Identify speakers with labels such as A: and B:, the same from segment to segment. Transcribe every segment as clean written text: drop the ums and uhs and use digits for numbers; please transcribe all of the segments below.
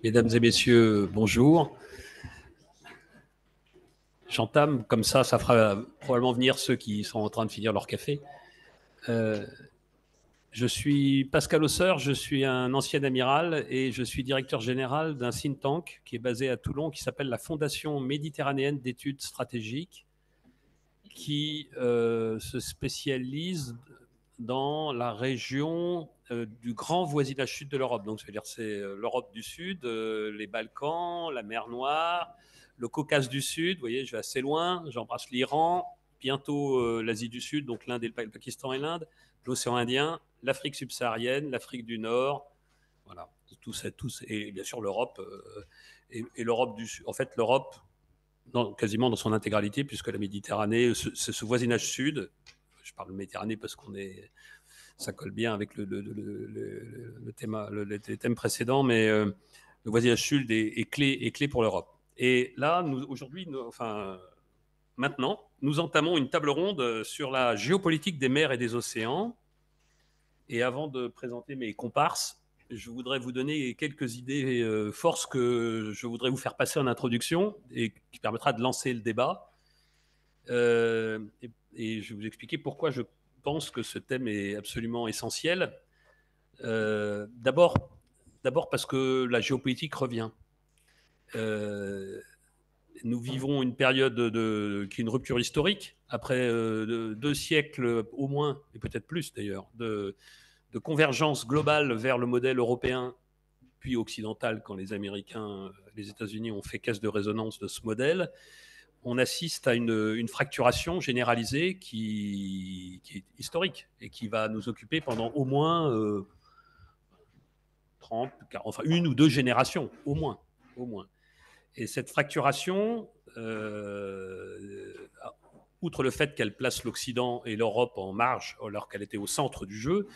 A: Mesdames et messieurs, bonjour. J'entame comme ça fera probablement venir ceux qui sont en train de finir leur café. Euh, je suis Pascal Ausseur, je suis un ancien amiral et je suis directeur général d'un think tank qui est basé à Toulon, qui s'appelle la Fondation méditerranéenne d'études stratégiques, qui se spécialise dans la région du grand voisinage sud de l'Europe. Donc, c'est-à-dire c'est l'Europe du Sud, les Balkans, la mer Noire, le Caucase du Sud. Vous voyez, je vais assez loin. J'embrasse l'Iran, bientôt l'Asie du Sud, donc l'Inde et le Pakistan et l'Inde, l'océan Indien, l'Afrique subsaharienne, l'Afrique du Nord. Voilà, tout ça, et bien sûr l'Europe et l'Europe du Sud. En fait, l'Europe, quasiment dans son intégralité, puisque la Méditerranée, c'est ce voisinage sud. Je parle de Méditerranée parce qu'on est, ça colle bien avec les thèmes précédents, mais le voisinage sud est clé pour l'Europe. Et là, aujourd'hui, maintenant, nous entamons une table ronde sur la géopolitique des mers et des océans. Et avant de présenter mes comparses, je voudrais vous donner quelques idées forces que je voudrais vous faire passer en introduction et qui permettra de lancer le débat. Et je vais vous expliquer pourquoi je pense que ce thème est absolument essentiel. D'abord parce que la géopolitique revient. Nous vivons une période qui est une rupture historique, après 2 siècles au moins, et peut-être plus d'ailleurs, de convergence globale vers le modèle européen, puis occidental, quand les Américains, les États-Unis ont fait caisse de résonance de ce modèle. On assiste à une fracturation généralisée qui est historique et qui va nous occuper pendant au moins 30, 40, enfin une ou deux générations, au moins. Au moins. Et cette fracturation, outre le fait qu'elle place l'Occident et l'Europe en marge, alors qu'elle était au centre du jeu,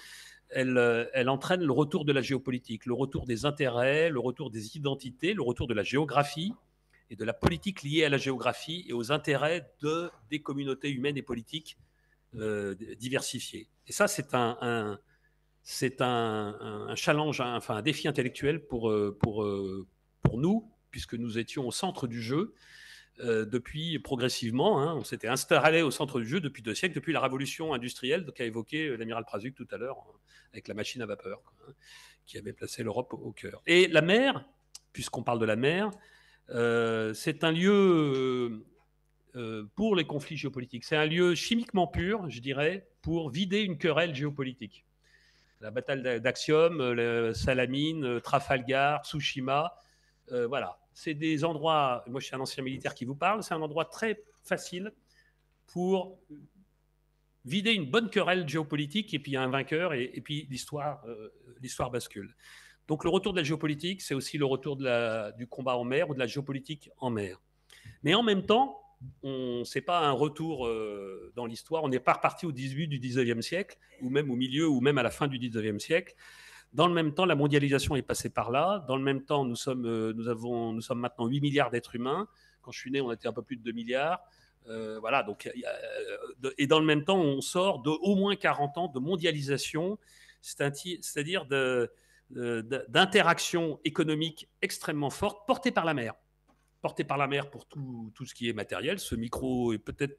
A: elle entraîne le retour de la géopolitique, le retour des intérêts, le retour des identités, le retour de la géographie et de la politique liée à la géographie et aux intérêts des communautés humaines et politiques diversifiées. Et ça, c'est un challenge, enfin un défi intellectuel pour nous, puisque nous étions au centre du jeu depuis progressivement. Hein, on s'était installé au centre du jeu depuis 2 siècles, depuis la révolution industrielle qu'a évoqué l'amiral Prazuc tout à l'heure, avec la machine à vapeur, hein, qui avait placé l'Europe au cœur. Et la mer, puisqu'on parle de la mer, c'est un lieu pour les conflits géopolitiques. C'est un lieu chimiquement pur, je dirais, pour vider une querelle géopolitique. La bataille d'Axiom, Salamine, Trafalgar, Tsushima, voilà. C'est des endroits, moi je suis un ancien militaire qui vous parle, c'est un endroit très facile pour vider une bonne querelle géopolitique et puis il y a un vainqueur et puis l'histoire bascule. Donc le retour de la géopolitique, c'est aussi le retour du combat en mer ou de la géopolitique en mer. Mais en même temps, c'est pas un retour dans l'histoire. On n'est pas reparti au début du 19e siècle, ou même au milieu, ou même à la fin du 19e siècle. Dans le même temps, la mondialisation est passée par là. Dans le même temps, nous sommes maintenant 8 milliards d'êtres humains. Quand je suis né, on était un peu plus de 2 milliards. Voilà, donc, et dans le même temps, on sort de au moins 40 ans de mondialisation, c'est-à-dire d'interaction économique extrêmement forte, porté par la mer pour tout ce qui est matériel. Ce micro est peut-être,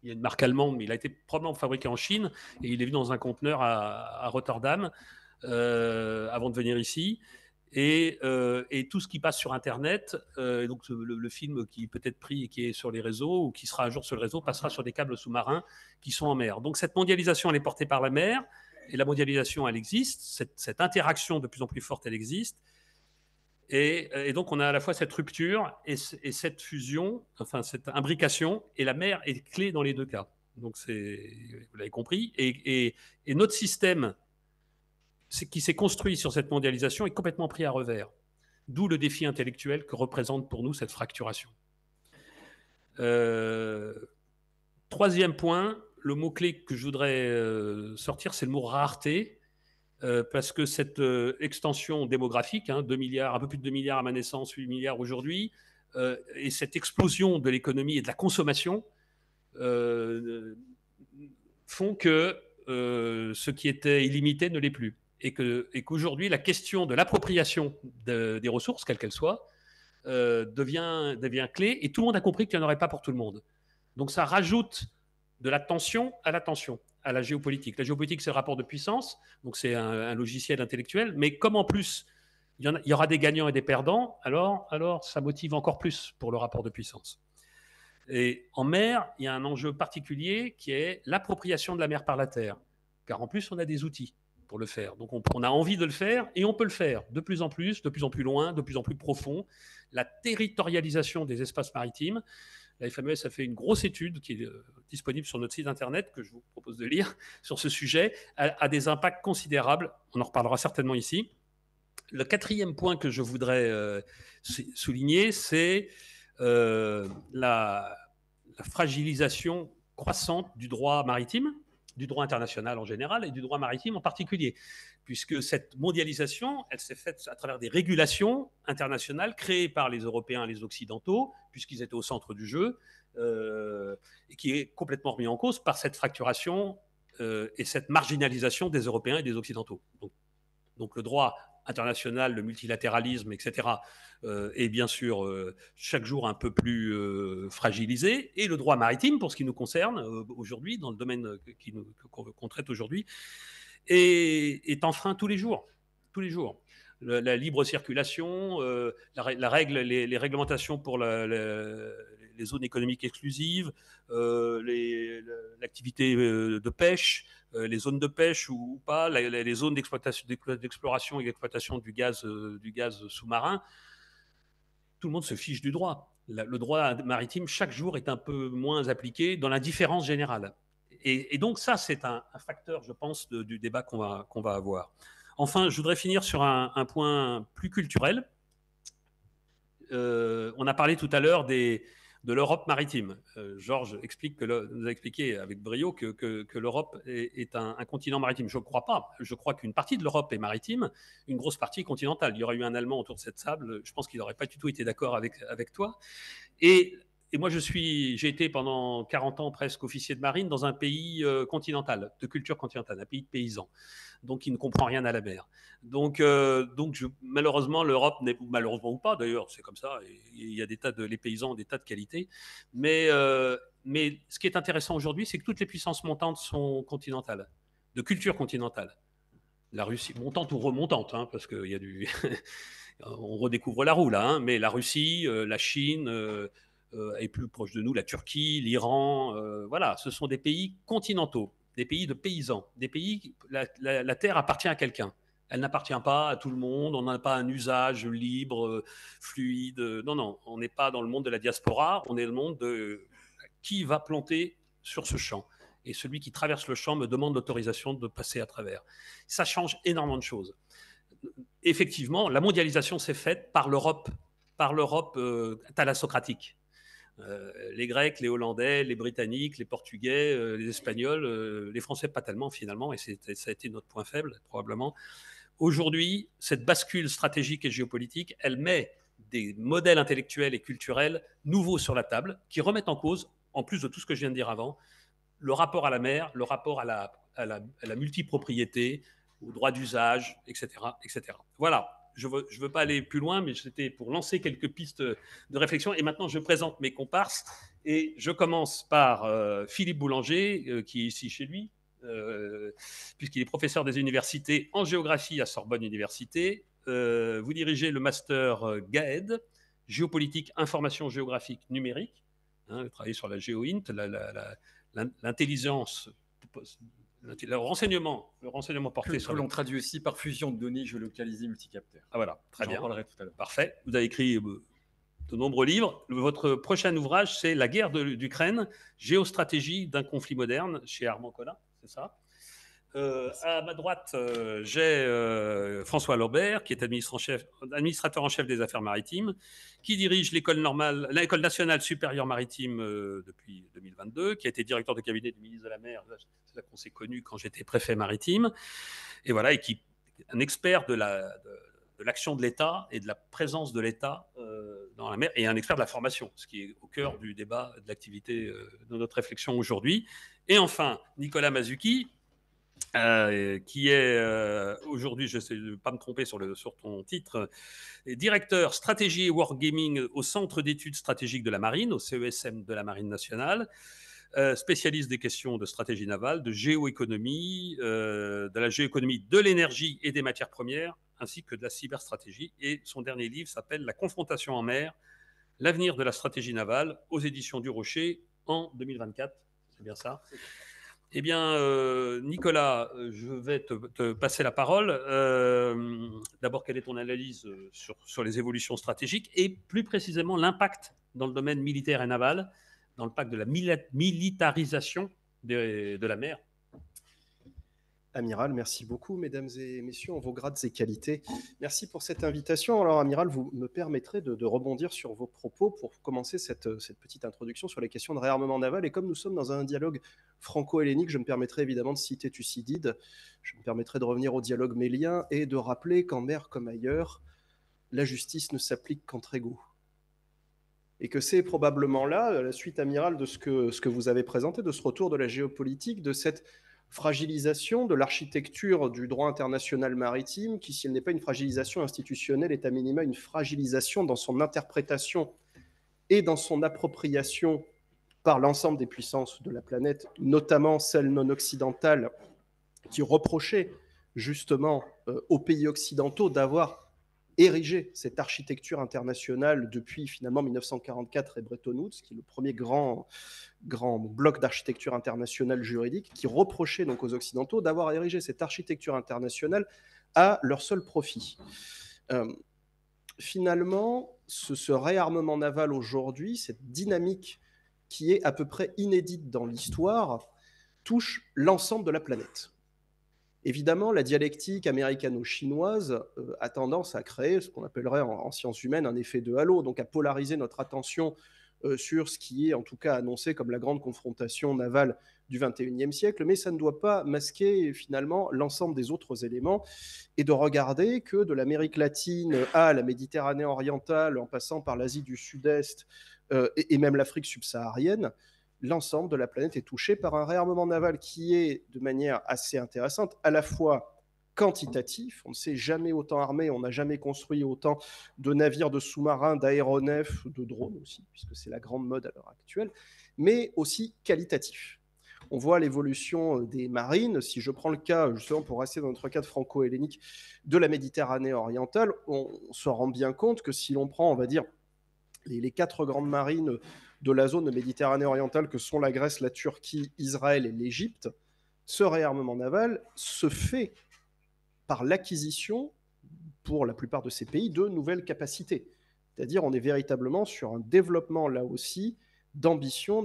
A: il y a une marque allemande, mais il a été probablement fabriqué en Chine et il est venu dans un conteneur à Rotterdam avant de venir ici. Et tout ce qui passe sur Internet, donc le film qui est peut-être pris et qui est sur les réseaux ou qui sera un jour sur le réseau, passera sur des câbles sous-marins qui sont en mer. Donc cette mondialisation, elle est portée par la mer, et la mondialisation, elle existe, cette interaction de plus en plus forte, elle existe. Et donc, on a à la fois cette rupture et cette fusion, enfin, cette imbrication, et la mer est clé dans les deux cas. Donc, vous l'avez compris. Et notre système qui s'est construit sur cette mondialisation est complètement pris à revers. D'où le défi intellectuel que représente pour nous cette fracturation. Troisième point, le mot-clé que je voudrais sortir, c'est le mot rareté. Parce que cette extension démographique, 2 milliards, un peu plus de 2 milliards à ma naissance, 8 milliards aujourd'hui, et cette explosion de l'économie et de la consommation font que ce qui était illimité ne l'est plus. et qu'aujourd'hui, la question de l'appropriation des ressources, quelles qu'elles soient, devient clé, et tout le monde a compris qu'il n'y en aurait pas pour tout le monde. Donc ça rajoute de la tension à la tension, à la géopolitique. La géopolitique, c'est le rapport de puissance, donc c'est un logiciel intellectuel, mais comme en plus, il y aura des gagnants et des perdants, alors ça motive encore plus pour le rapport de puissance. Et en mer, il y a un enjeu particulier qui est l'appropriation de la mer par la terre, car en plus, on a des outils pour le faire. Donc on a envie de le faire, et on peut le faire de plus en plus loin, de plus en plus profond. La territorialisation des espaces maritimes. La FMES a fait une grosse étude qui est disponible sur notre site internet, que je vous propose de lire, sur ce sujet, a des impacts considérables. On en reparlera certainement ici. Le quatrième point que je voudrais souligner, c'est la fragilisation croissante du droit maritime, du droit international en général et du droit maritime en particulier, puisque cette mondialisation, elle s'est faite à travers des régulations internationales créées par les Européens et les Occidentaux, puisqu'ils étaient au centre du jeu, et qui est complètement remis en cause par cette fracturation et cette marginalisation des Européens et des Occidentaux. Donc le droit international, le multilatéralisme, etc., est bien sûr chaque jour un peu plus fragilisé. Et le droit maritime, pour ce qui nous concerne aujourd'hui, dans le domaine qu'on traite aujourd'hui, est enfreint tous les jours. Tous les jours. La libre circulation, les réglementations pour les zones économiques exclusives, l'activité de pêche, les zones de pêche ou pas, les zones d'exploration et d'exploitation du gaz sous-marin. Tout le monde se fiche du droit. Le droit maritime, chaque jour, est un peu moins appliqué dans l'indifférence générale. Et donc ça, c'est un facteur, je pense, du débat qu'on va avoir. Enfin, je voudrais finir sur un point plus culturel. On a parlé tout à l'heure de l'Europe maritime. Georges nous a expliqué avec brio que l'Europe est un continent maritime. Je ne crois pas. Je crois qu'une partie de l'Europe est maritime, une grosse partie continentale. Il y aurait eu un Allemand autour de cette table, je pense qu'il n'aurait pas du tout été d'accord avec toi. Et moi, j'ai été pendant 40 ans presque officier de marine dans un pays continental, de culture continentale, un pays de paysans, donc qui ne comprend rien à la mer. Donc malheureusement, l'Europe malheureusement ou pas d'ailleurs, c'est comme ça, il y a les paysans ont des tas de qualités, mais ce qui est intéressant aujourd'hui, c'est que toutes les puissances montantes sont continentales, de culture continentale. La Russie, montante ou remontante, hein, parce qu'il y a on redécouvre la roue là, hein, mais la Russie, la Chine, et plus proche de nous, la Turquie, l'Iran, voilà, ce sont des pays continentaux, des pays de paysans, des pays, la terre appartient à quelqu'un. Elle n'appartient pas à tout le monde, on n'a pas un usage libre, fluide. Non, on n'est pas dans le monde de la diaspora, on est le monde de qui va planter sur ce champ. Et celui qui traverse le champ me demande l'autorisation de passer à travers. Ça change énormément de choses. Effectivement, la mondialisation s'est faite par l'Europe thalassocratique. Les Grecs, les Hollandais, les Britanniques, les Portugais, les Espagnols, les Français pas tellement finalement, et ça a été notre point faible probablement. Aujourd'hui, cette bascule stratégique et géopolitique, elle met des modèles intellectuels et culturels nouveaux sur la table qui remettent en cause, en plus de tout ce que je viens de dire avant, le rapport à la mer, le rapport à la multipropriété, au droit d'usage, etc., etc. Voilà. Je ne veux pas aller plus loin, mais c'était pour lancer quelques pistes de réflexion. Et maintenant, je présente mes comparses. Et je commence par Philippe Boulanger, qui est ici chez lui, puisqu'il est professeur des universités en géographie à Sorbonne Université. Vous dirigez le master GAED, géopolitique, information géographique numérique. Hein, vous travaillez sur la GeoInt, l'intelligence, le renseignement porté sur...
B: Que l'on traduit aussi par fusion de données géolocalisées multicapteurs.
A: Ah voilà, très bien.
B: J'en parlerai tout à l'heure.
A: Parfait. Vous avez écrit de nombreux livres. Votre prochain ouvrage, c'est La guerre d'Ukraine, géostratégie d'un conflit moderne, chez Armand Collin, c'est ça? À ma droite, j'ai François Laubert, qui est administrateur en chef des affaires maritimes, qui dirige l'École nationale supérieure maritime depuis 2022, qui a été directeur de cabinet du ministre de la Mer. C'est là qu'on s'est connus quand j'étais préfet maritime. Et voilà, et qui est un expert de l'action de l'État et de la présence de l'État dans la mer, et un expert de la formation, ce qui est au cœur du débat, de l'activité, de notre réflexion aujourd'hui. Et enfin, Nicolas Mazzucchi, qui est aujourd'hui, je ne vais pas me tromper sur ton titre, directeur stratégie et wargaming au Centre d'études stratégiques de la Marine, au CESM de la Marine nationale, spécialiste des questions de stratégie navale, de géoéconomie, de la géoéconomie de l'énergie et des matières premières, ainsi que de la cyberstratégie. Et son dernier livre s'appelle La confrontation en mer, l'avenir de la stratégie navale, aux éditions du Rocher en 2024. C'est bien ça? Eh bien, Nicolas, je vais te passer la parole. D'abord, quelle est ton analyse sur les évolutions stratégiques et plus précisément l'impact dans le domaine militaire et naval, dans le pacte de la militarisation de la mer?
C: Amiral, merci beaucoup, mesdames et messieurs, en vos grades et qualités. Merci pour cette invitation. Alors, Amiral, vous me permettrez de rebondir sur vos propos pour commencer cette petite introduction sur les questions de réarmement naval. Et comme nous sommes dans un dialogue franco-hellénique, je me permettrai évidemment de citer Thucydide, je me permettrai de revenir au dialogue mélien et de rappeler qu'en mer comme ailleurs, la justice ne s'applique qu'entre égaux. Et que c'est probablement là la suite, Amiral, de ce que vous avez présenté, de ce retour de la géopolitique, de cette fragilisation de l'architecture du droit international maritime, qui, si elle n'est pas une fragilisation institutionnelle, est à minima une fragilisation dans son interprétation et dans son appropriation par l'ensemble des puissances de la planète, notamment celles non occidentales, qui reprochaient justement aux pays occidentaux d'avoir érigé cette architecture internationale depuis finalement 1944 et Bretton Woods, qui est le premier grand bloc d'architecture internationale juridique, qui reprochait donc aux Occidentaux d'avoir érigé cette architecture internationale à leur seul profit. Finalement, ce réarmement naval aujourd'hui, cette dynamique qui est à peu près inédite dans l'histoire, touche l'ensemble de la planète. Évidemment, la dialectique américano-chinoise a tendance à créer ce qu'on appellerait en sciences humaines un effet de halo, donc à polariser notre attention sur ce qui est en tout cas annoncé comme la grande confrontation navale du XXIe siècle, mais ça ne doit pas masquer finalement l'ensemble des autres éléments et de regarder que de l'Amérique latine à la Méditerranée orientale, en passant par l'Asie du Sud-Est et même l'Afrique subsaharienne, l'ensemble de la planète est touché par un réarmement naval qui est, de manière assez intéressante, à la fois quantitatif, on ne s'est jamais autant armé, on n'a jamais construit autant de navires, de sous-marins, d'aéronefs, de drones aussi, puisque c'est la grande mode à l'heure actuelle, mais aussi qualitatif. On voit l'évolution des marines. Si je prends le cas, justement pour rester dans notre cadre franco-hellénique, de la Méditerranée orientale, on se rend bien compte que si l'on prend, on va dire, les 4 grandes marines de la zone de Méditerranée orientale que sont la Grèce, la Turquie, Israël et l'Égypte, ce réarmement naval se fait par l'acquisition, pour la plupart de ces pays, de nouvelles capacités. C'est-à-dire on est véritablement sur un développement, là aussi, d'ambition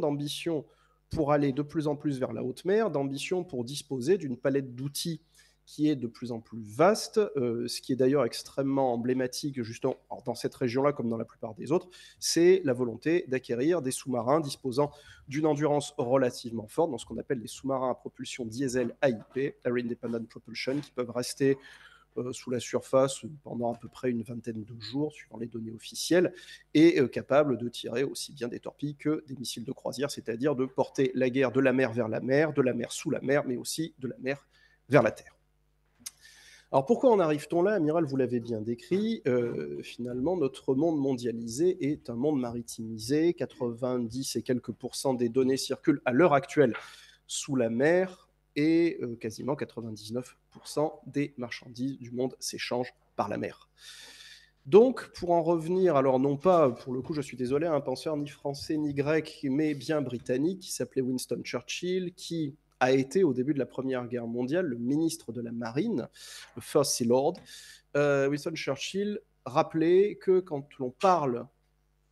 C: pour aller de plus en plus vers la haute mer, d'ambition pour disposer d'une palette d'outils qui est de plus en plus vaste, ce qui est d'ailleurs extrêmement emblématique justement dans cette région-là comme dans la plupart des autres, c'est la volonté d'acquérir des sous-marins disposant d'une endurance relativement forte, dans ce qu'on appelle les sous-marins à propulsion diesel AIP, Air Independent Propulsion, qui peuvent rester sous la surface pendant à peu près une vingtaine de jours, suivant les données officielles, et capable de tirer aussi bien des torpilles que des missiles de croisière, c'est-à-dire de porter la guerre de la mer vers la mer, de la mer sous la mer, mais aussi de la mer vers la terre. Alors pourquoi en arrive-t-on là, Amiral, vous l'avez bien décrit, finalement notre monde mondialisé est un monde maritimisé, 90 et quelques % des données circulent à l'heure actuelle sous la mer et quasiment 99% des marchandises du monde s'échangent par la mer. Donc, pour en revenir, alors non pas, pour le coup, je suis désolé, un penseur ni français ni grec, mais bien britannique, qui s'appelait Winston Churchill, qui a été, au début de la Première Guerre mondiale, le ministre de la Marine, le First Sea Lord. Winston Churchill rappelait que quand on parle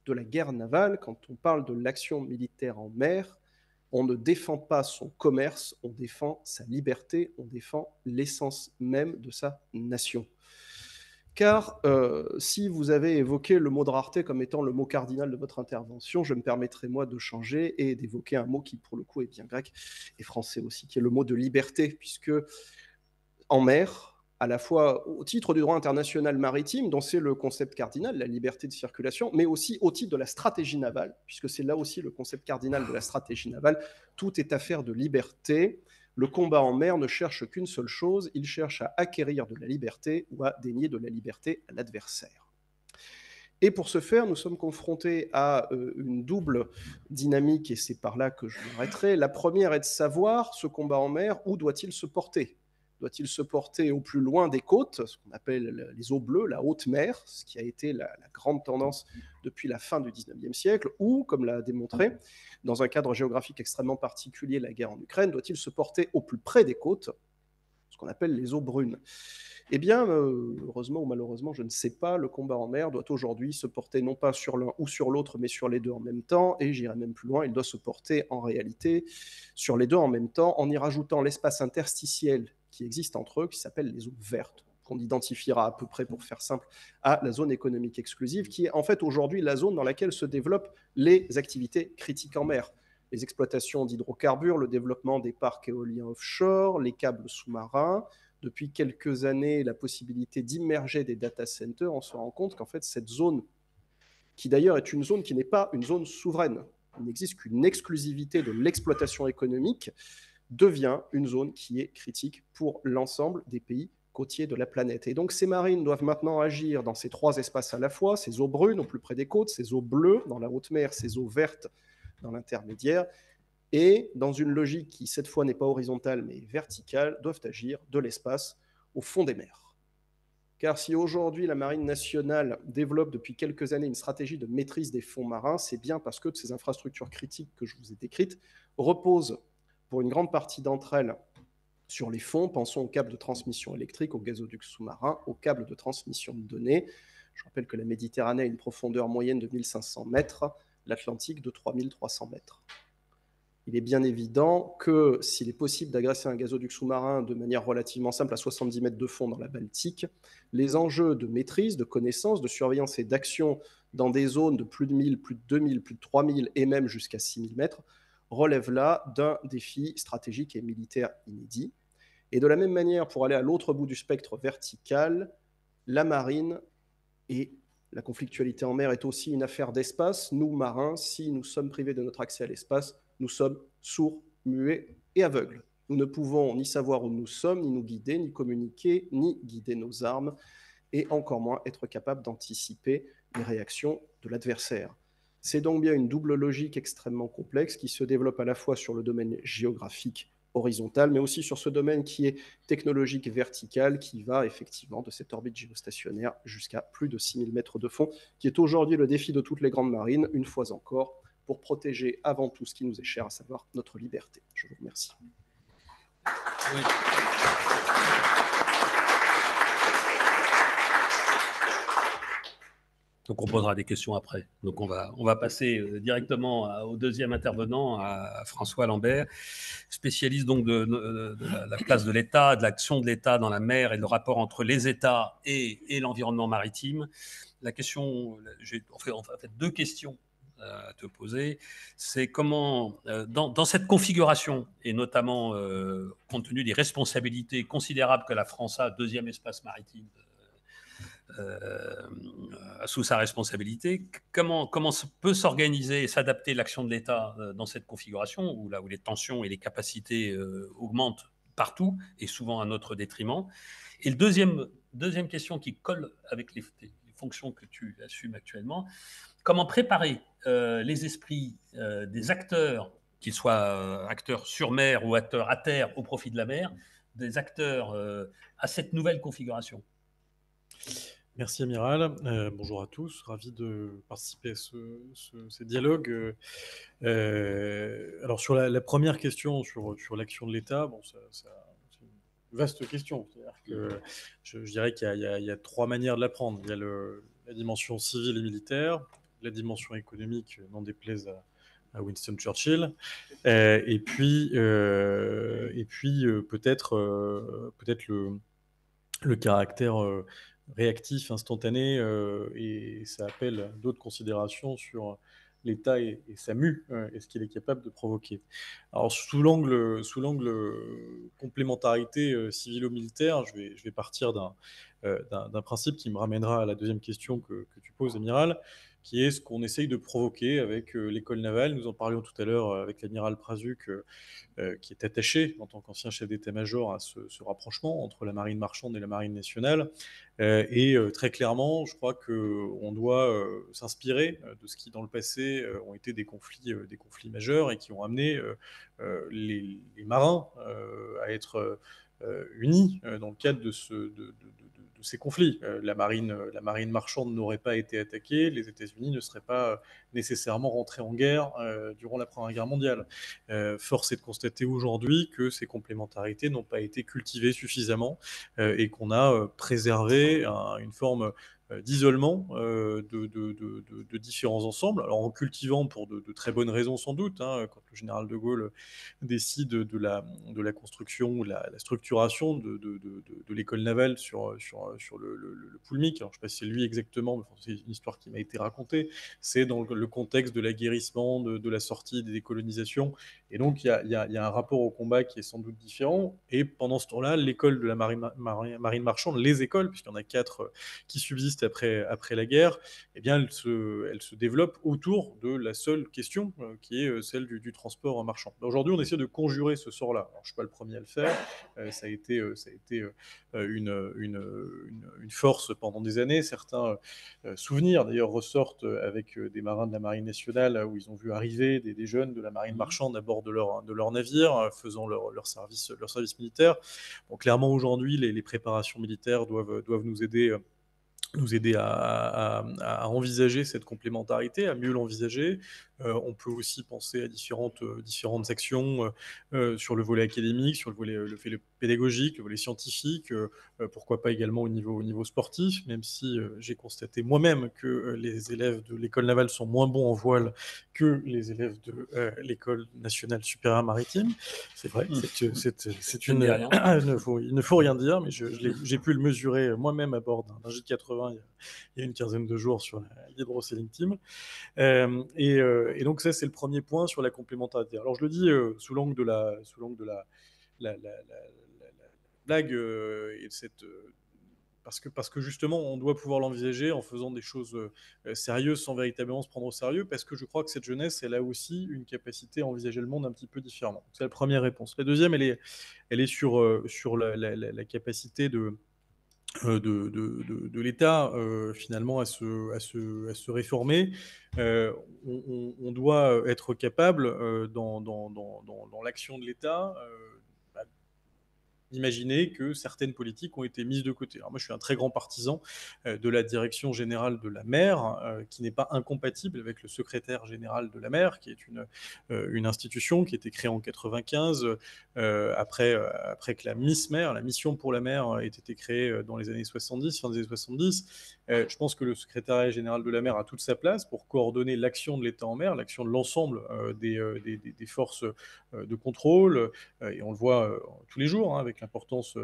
C: de la guerre navale, quand on parle de l'action militaire en mer, on ne défend pas son commerce, on défend sa liberté, on défend l'essence même de sa nation. Car si vous avez évoqué le mot de rareté comme étant le mot cardinal de votre intervention, je me permettrai moi de changer et d'évoquer un mot qui pour le coup est bien grec et français aussi, qui est le mot de liberté, puisque en mer, à la fois au titre du droit international maritime, dont c'est le concept cardinal, la liberté de circulation, mais aussi au titre de la stratégie navale, puisque c'est là aussi le concept cardinal de la stratégie navale, tout est affaire de liberté. Le combat en mer ne cherche qu'une seule chose, il cherche à acquérir de la liberté ou à dénier de la liberté à l'adversaire. Et pour ce faire, nous sommes confrontés à une double dynamique, et c'est par là que je m'arrêterai. La première est de savoir, ce combat en mer, où doit-il se porter? Doit-il se porter au plus loin des côtes, ce qu'on appelle les eaux bleues, la haute mer, ce qui a été la grande tendance depuis la fin du XIXe siècle, ou, comme l'a démontré, dans un cadre géographique extrêmement particulier, la guerre en Ukraine, doit-il se porter au plus près des côtes, ce qu'on appelle les eaux brunes? Eh bien, heureusement ou malheureusement, je ne sais pas, le combat en mer doit aujourd'hui se porter non pas sur l'un ou sur l'autre, mais sur les deux en même temps, et j'irai même plus loin, il doit se porter en réalité sur les deux en même temps, en y rajoutant l'espace interstitiel qui existe entre eux, qui s'appelle les eaux vertes, qu'on identifiera à peu près, pour faire simple, à la zone économique exclusive, qui est en fait aujourd'hui la zone dans laquelle se développent les activités critiques en mer. Les exploitations d'hydrocarbures, le développement des parcs éoliens offshore, les câbles sous-marins. Depuis quelques années, la possibilité d'immerger des data centers, on se rend compte qu'en fait, cette zone, qui d'ailleurs est une zone qui n'est pas une zone souveraine, il n'existe qu'une exclusivité de l'exploitation économique, devient une zone qui est critique pour l'ensemble des pays côtiers de la planète. Et donc ces marines doivent maintenant agir dans ces trois espaces à la fois, ces eaux brunes au plus près des côtes, ces eaux bleues dans la haute mer, ces eaux vertes dans l'intermédiaire, et dans une logique qui, cette fois, n'est pas horizontale mais verticale, doivent agir de l'espace au fond des mers. Car si aujourd'hui la Marine nationale développe depuis quelques années une stratégie de maîtrise des fonds marins, c'est bien parce que ces infrastructures critiques que je vous ai décrites reposent, pour une grande partie d'entre elles, sur les fonds. Pensons aux câbles de transmission électrique, aux gazoducs sous-marins, aux câbles de transmission de données. Je rappelle que la Méditerranée a une profondeur moyenne de 1500 mètres, l'Atlantique de 3300 mètres. Il est bien évident que s'il est possible d'agresser un gazoduc sous-marin de manière relativement simple à 70 mètres de fond dans la Baltique, les enjeux de maîtrise, de connaissance, de surveillance et d'action dans des zones de plus de 1000, plus de 2000, plus de 3000 et même jusqu'à 6000 mètres relèvent là d'un défi stratégique et militaire inédit. Et de la même manière, pour aller à l'autre bout du spectre vertical, la marine et la conflictualité en mer est aussi une affaire d'espace. Nous, marins, si nous sommes privés de notre accès à l'espace, nous sommes sourds, muets et aveugles. Nous ne pouvons ni savoir où nous sommes, ni nous guider, ni communiquer, ni guider nos armes, et encore moins être capables d'anticiper les réactions de l'adversaire. C'est donc bien une double logique extrêmement complexe qui se développe à la fois sur le domaine géographique horizontal, mais aussi sur ce domaine qui est technologique vertical, qui va effectivement de cette orbite géostationnaire jusqu'à plus de 6000 mètres de fond, qui est aujourd'hui le défi de toutes les grandes marines, une fois encore, pour protéger avant tout ce qui nous est cher, à savoir notre liberté. Je vous remercie.
A: Oui. Donc on posera des questions après. Donc on va passer directement au deuxième intervenant, à François Lambert, spécialiste donc de la place de l'État, de l'action de l'État dans la mer et le rapport entre les États et l'environnement maritime. La question, j'ai en fait deux questions à te poser. C'est comment, dans cette configuration, et notamment compte tenu des responsabilités considérables que la France a, deuxième espace maritime sous sa responsabilité, comment peut s'organiser et s'adapter l'action de l'État dans cette configuration où les tensions et les capacités augmentent partout et souvent à notre détriment. Et le deuxième question qui colle avec les fonctions que tu assumes actuellement, comment préparer les esprits des acteurs, qu'ils soient acteurs sur mer ou acteurs à terre au profit de la mer, des acteurs à cette nouvelle configuration?
D: Merci Amiral, bonjour à tous, ravi de participer à ces dialogues. Alors sur la première question, sur l'action de l'État, bon, c'est une vaste question. C'est-à-dire que je dirais qu'il y a trois manières de l'apprendre. Il y a la dimension civile et militaire, la dimension économique, n'en déplaise à Winston Churchill, et puis peut-être le caractère réactif, instantané, et ça appelle d'autres considérations sur l'État et sa mue, et ce qu'il est capable de provoquer. Alors, sous l'angle complémentarité civilo-militaire, je vais partir d'un principe qui me ramènera à la deuxième question que tu poses, Amiral. qui est ce qu'on essaye de provoquer avec l'école navale. Nous en parlions tout à l'heure avec l'amiral Prazuc, qui est attaché en tant qu'ancien chef d'état-major à ce rapprochement entre la marine marchande et la marine nationale. Très clairement, je crois qu'on doit s'inspirer de ce qui, dans le passé, ont été des conflits majeurs et qui ont amené les marins à être unis dans le cadre de ces conflits. La marine marchande n'aurait pas été attaquée, les États-Unis ne seraient pas nécessairement rentrés en guerre durant la Première Guerre mondiale. Force est de constater aujourd'hui que ces complémentarités n'ont pas été cultivées suffisamment et qu'on a préservé une forme d'isolement de différents ensembles, alors en cultivant pour de très bonnes raisons sans doute, hein, quand le général de Gaulle décide de la construction ou de la structuration de l'école navale sur le Poulmic. Alors, je ne sais pas si c'est lui exactement, mais c'est une histoire qui m'a été racontée. C'est dans le contexte de l'aguerrissement, de la sortie des décolonisations. Et donc, il y a un rapport au combat qui est sans doute différent. Et pendant ce temps-là, l'école de la marine marchande, les écoles, puisqu'il y en a 4 qui subsistent après la guerre, eh bien, elle se développe autour de la seule question qui est celle du transport marchand. Aujourd'hui, on essaie de conjurer ce sort-là. Alors, je ne suis pas le premier à le faire. Ça a été une force pendant des années. Certains souvenirs, d'ailleurs, ressortent avec des marins de la Marine nationale où ils ont vu arriver des jeunes de la Marine marchande à bord de leur navire, faisant leur service militaire. Bon, clairement, aujourd'hui, les préparations militaires doivent nous aider à envisager cette complémentarité, à mieux l'envisager. On peut aussi penser à différentes actions sur le volet académique, sur le volet pédagogique, le volet scientifique, pourquoi pas également au niveau sportif, même si j'ai constaté moi-même que les élèves de l'école navale sont moins bons en voile que les élèves de l'école nationale supérieure maritime. C'est vrai,
A: Tu ne dis rien.
D: il ne faut rien dire, mais j'ai pu le mesurer moi-même à bord d'un J80 il y a une quinzaine de jours sur l'Hydro-Sailing Team. Et donc ça, c'est le premier point sur la complémentarité. Alors je le dis sous l'angle de la blague et de cette... parce que justement, on doit pouvoir l'envisager en faisant des choses sérieuses sans véritablement se prendre au sérieux, parce que je crois que cette jeunesse, elle a aussi une capacité à envisager le monde un petit peu différemment. C'est la première réponse. La deuxième, elle est sur la capacité de l'État finalement à se réformer. On doit être capable dans l'action de l'État d'imaginer que certaines politiques ont été mises de côté. Alors moi, je suis un très grand partisan de la direction générale de la mer, qui n'est pas incompatible avec le secrétaire général de la mer, qui est une institution qui a été créée en 95, après que la Miss Mer, la mission pour la mer, ait été créée dans les années 70, fin des années 70. Je pense que le secrétariat général de la mer a toute sa place pour coordonner l'action de l'État en mer, l'action de l'ensemble des forces de contrôle, et on le voit tous les jours, hein, avec l'importance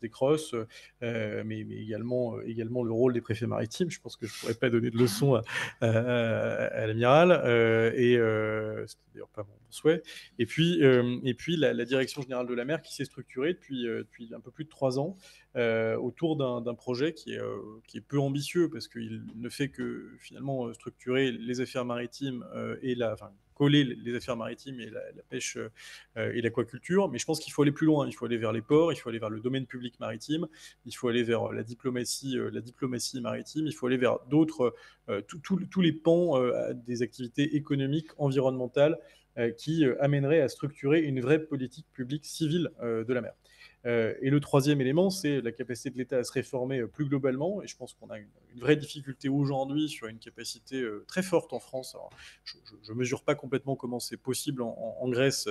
D: des crosses, mais également le rôle des préfets maritimes. Je pense que je ne pourrais pas donner de leçons à l'amiral, et c'était d'ailleurs pas mon souhait. Et puis la direction générale de la mer qui s'est structurée depuis un peu plus de 3 ans autour d'un projet qui est peu ambitieux, parce qu'il ne fait que finalement structurer les affaires maritimes coller les affaires maritimes et la pêche et l'aquaculture. Mais je pense qu'il faut aller plus loin. Il faut aller vers les ports, il faut aller vers le domaine public maritime, il faut aller vers la diplomatie maritime, il faut aller vers d'autres, tous les pans des activités économiques, environnementales, qui amèneraient à structurer une vraie politique publique civile de la mer. Et le troisième élément, c'est la capacité de l'État à se réformer plus globalement. Et je pense qu'on a une vraie difficulté aujourd'hui sur une capacité très forte en France. Alors, je ne mesure pas complètement comment c'est possible en Grèce,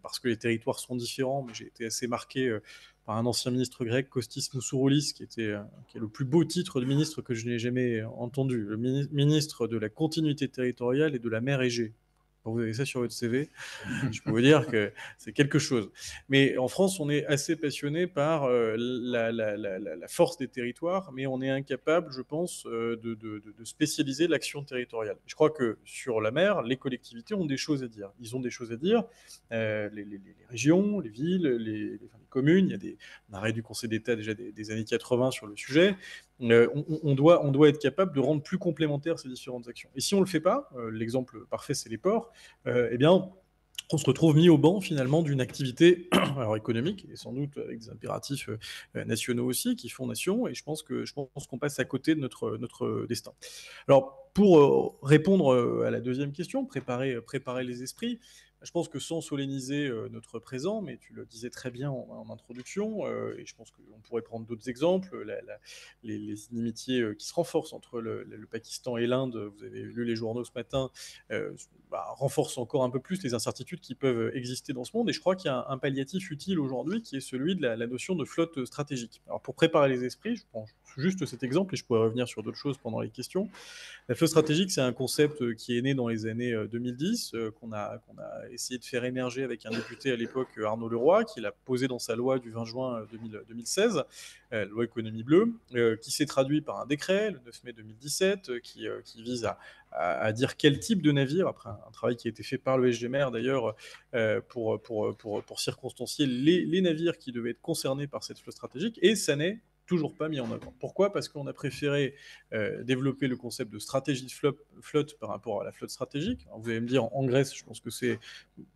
D: parce que les territoires sont différents, mais j'ai été assez marqué par un ancien ministre grec, Kostis Moussouroulis, qui est le plus beau titre de ministre que je n'ai jamais entendu, le ministre de la continuité territoriale et de la mer Égée. Quand vous avez ça sur votre CV, je peux vous dire que c'est quelque chose. Mais en France, on est assez passionné par la force des territoires, mais on est incapable, je pense, de spécialiser l'action territoriale. Je crois que sur la mer, les collectivités ont des choses à dire. Ils ont des choses à dire, les régions, les villes, les commune. Il y a des arrêts du Conseil d'État déjà des années 80 sur le sujet. On doit être capable de rendre plus complémentaires ces différentes actions. Et si on ne le fait pas, l'exemple parfait, c'est les ports, eh bien, on se retrouve mis au banc finalement d'une activité alors économique et sans doute avec des impératifs nationaux aussi qui font nation, et je pense qu'on passe à côté de notre destin. Alors pour répondre à la deuxième question, préparer les esprits, je pense que sans solenniser notre présent, mais tu le disais très bien en introduction, et je pense qu'on pourrait prendre d'autres exemples, les inimitiés qui se renforcent entre le Pakistan et l'Inde, vous avez lu les journaux ce matin, renforcent encore un peu plus les incertitudes qui peuvent exister dans ce monde, et je crois qu'il y a un palliatif utile aujourd'hui qui est celui de la notion de flotte stratégique. Alors pour préparer les esprits, je prends juste cet exemple, et je pourrais revenir sur d'autres choses pendant les questions. La flotte stratégique, c'est un concept qui est né dans les années 2010, qu'on a essayé de faire émerger avec un député à l'époque, Arnaud Leroy, qui l'a posé dans sa loi du 20 juin 2016, loi économie bleue, qui s'est traduit par un décret le 9 mai 2017, qui vise à dire quel type de navire, après un travail qui a été fait par le SGMR d'ailleurs, pour circonstancier les navires qui devaient être concernés par cette flotte stratégique, et ça n'est toujours pas mis en œuvre. Pourquoi ? Parce qu'on a préféré développer le concept de stratégie de flotte par rapport à la flotte stratégique. Alors vous allez me dire, en Grèce, je pense que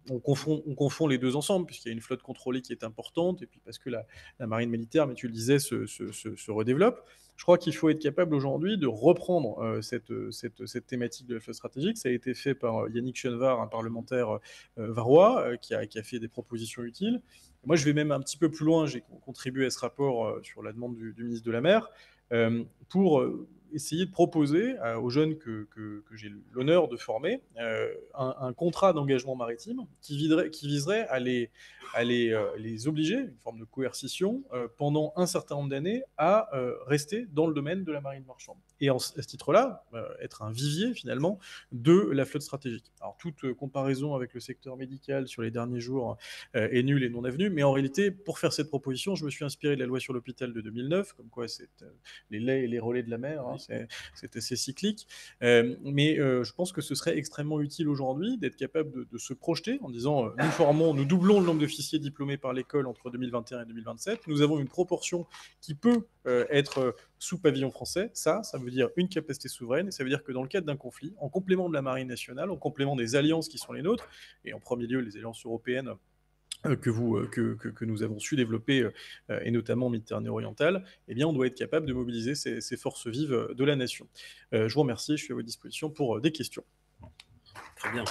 D: on confond les deux ensemble, puisqu'il y a une flotte contrôlée qui est importante, et puis parce que la marine militaire, mais tu le disais, se redéveloppe. Je crois qu'il faut être capable aujourd'hui de reprendre cette thématique de la flotte stratégique. Ça a été fait par Yannick Chenvar, un parlementaire varois, qui a fait des propositions utiles. Moi, je vais même un petit peu plus loin. J'ai contribué à ce rapport sur la demande du ministre de la Mer pour essayer de proposer aux jeunes que j'ai l'honneur de former un contrat d'engagement maritime qui viserait à les obliger, une forme de coercition, pendant un certain nombre d'années à rester dans le domaine de la marine marchande. Et à ce titre-là, être un vivier finalement de la flotte stratégique. Alors toute comparaison avec le secteur médical sur les derniers jours est nulle et non avenue, mais en réalité, pour faire cette proposition, je me suis inspiré de la loi sur l'hôpital de 2009, comme quoi c'est les laits et les relais de la mer, hein, c'est assez cyclique, mais je pense que ce serait extrêmement utile aujourd'hui d'être capable de se projeter en disant nous doublons le nombre d'officiers diplômés par l'école entre 2021 et 2027, nous avons une proportion qui peut être sous pavillon français, ça veut dire une capacité souveraine, et ça veut dire que dans le cadre d'un conflit, en complément de la marine nationale, en complément des alliances qui sont les nôtres, et en premier lieu les alliances européennes que nous avons su développer, et notamment en Méditerranée orientale, eh bien, on doit être capable de mobiliser ces forces vives de la nation. Je vous remercie, je suis à votre disposition pour des questions.
A: Très bien.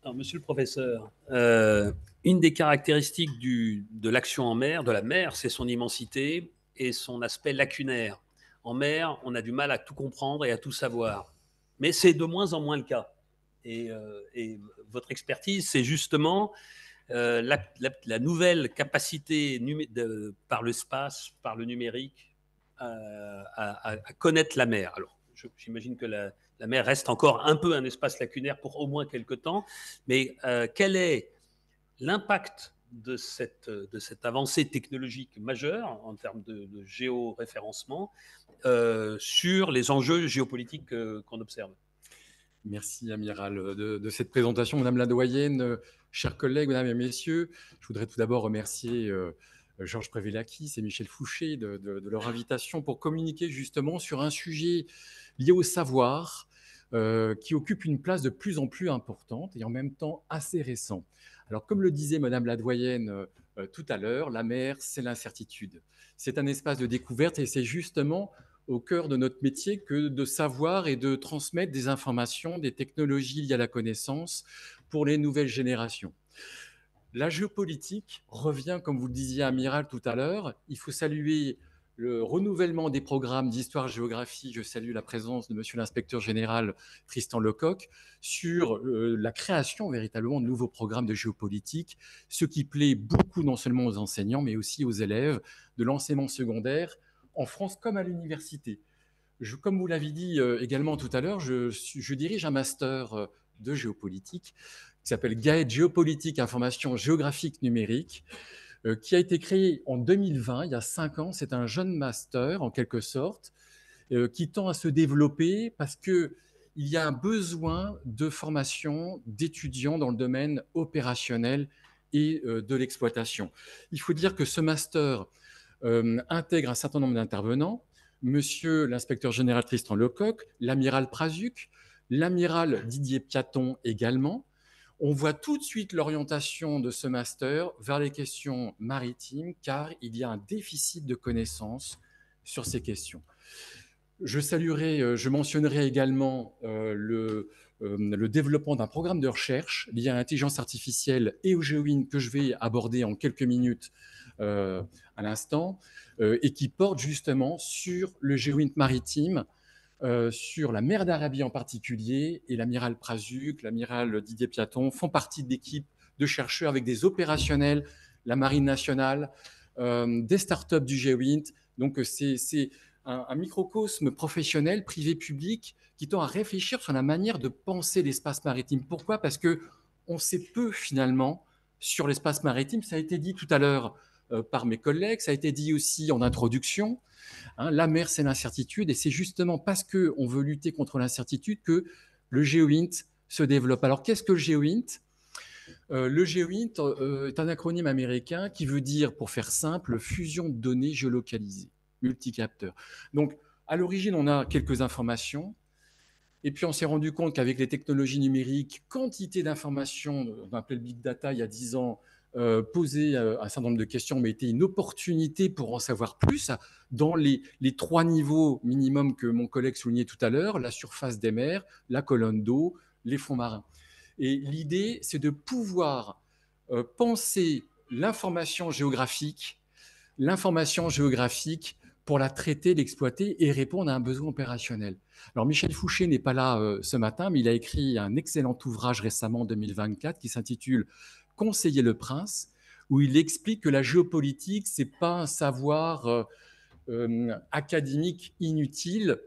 A: Alors, monsieur le professeur, une des caractéristiques de l'action en mer, de la mer, c'est son immensité et son aspect lacunaire. En mer, on a du mal à tout comprendre et à tout savoir. Mais c'est de moins en moins le cas. Et votre expertise, c'est justement la nouvelle capacité par l'espace, par le numérique, à connaître la mer. Alors, j'imagine que la mer reste encore un peu un espace lacunaire pour au moins quelque temps, mais quel est l'impact de cette avancée technologique majeure en termes de géoréférencement sur les enjeux géopolitiques qu'on observe?
E: Merci, Amiral, de cette présentation. Madame la doyenne, chers collègues, mesdames et messieurs, je voudrais tout d'abord remercier Georges Prévélakis et Michel Fouché de leur invitation pour communiquer justement sur un sujet lié au savoir qui occupe une place de plus en plus importante et en même temps assez récent. Alors, comme le disait Madame la doyenne tout à l'heure, la mer, c'est l'incertitude. C'est un espace de découverte et c'est justement au cœur de notre métier que de savoir et de transmettre des informations, des technologies liées à la connaissance pour les nouvelles générations. La géopolitique revient, comme vous le disiez, Amiral, tout à l'heure. Il faut saluer le renouvellement des programmes d'histoire-géographie. Je salue la présence de monsieur l'inspecteur général Tristan Lecoq sur la création véritablement de nouveaux programmes de géopolitique, ce qui plaît beaucoup non seulement aux enseignants, mais aussi aux élèves de l'enseignement secondaire, en France comme à l'université. Comme vous l'avez dit également tout à l'heure, je dirige un master de géopolitique qui s'appelle GAED Géopolitique, Information Géographique Numérique, qui a été créé en 2020, il y a 5 ans. C'est un jeune master, en quelque sorte, qui tend à se développer parce qu'il il y a un besoin de formation d'étudiants dans le domaine opérationnel et de l'exploitation. Il faut dire que ce master intègre un certain nombre d'intervenants, monsieur l'inspecteur général Tristan Lecoq, l'amiral Prazuc, l'amiral Didier Piaton également. On voit tout de suite l'orientation de ce master vers les questions maritimes, car il y a un déficit de connaissances sur ces questions. Je mentionnerai également le développement d'un programme de recherche lié à l'intelligence artificielle et au GeoWind que je vais aborder en quelques minutes à l'instant, et qui porte justement sur le GeoWind maritime, sur la mer d'Arabie en particulier, et l'amiral Prazuc, l'amiral Didier Piaton font partie d'équipes de chercheurs avec des opérationnels, la Marine nationale, des startups du GeoWind. Donc c'est un microcosme professionnel, privé-public, qui tend à réfléchir sur la manière de penser l'espace maritime. Pourquoi ? Parce qu'on sait peu finalement sur l'espace maritime. Ça a été dit tout à l'heure par mes collègues, ça a été dit aussi en introduction. La mer, c'est l'incertitude, et c'est justement parce qu'on veut lutter contre l'incertitude que le GeoWind se développe. Alors, qu'est-ce que le GeoWind ? Le GeoWind est un acronyme américain qui veut dire, pour faire simple, fusion de données géolocalisées, multicapteurs. Donc, à l'origine, on a quelques informations, et puis on s'est rendu compte qu'avec les technologies numériques, quantité d'informations, on appelait le big data il y a 10 ans, poser un certain nombre de questions, mais était une opportunité pour en savoir plus dans les 3 niveaux minimum que mon collègue soulignait tout à l'heure, la surface des mers, la colonne d'eau, les fonds marins. Et l'idée, c'est de pouvoir penser l'information géographique pour la traiter, l'exploiter et répondre à un besoin opérationnel. Alors Michel Fouché n'est pas là ce matin, mais il a écrit un excellent ouvrage récemment en 2024 qui s'intitule « Conseiller le prince », où il explique que la géopolitique, ce n'est pas un savoir académique inutile,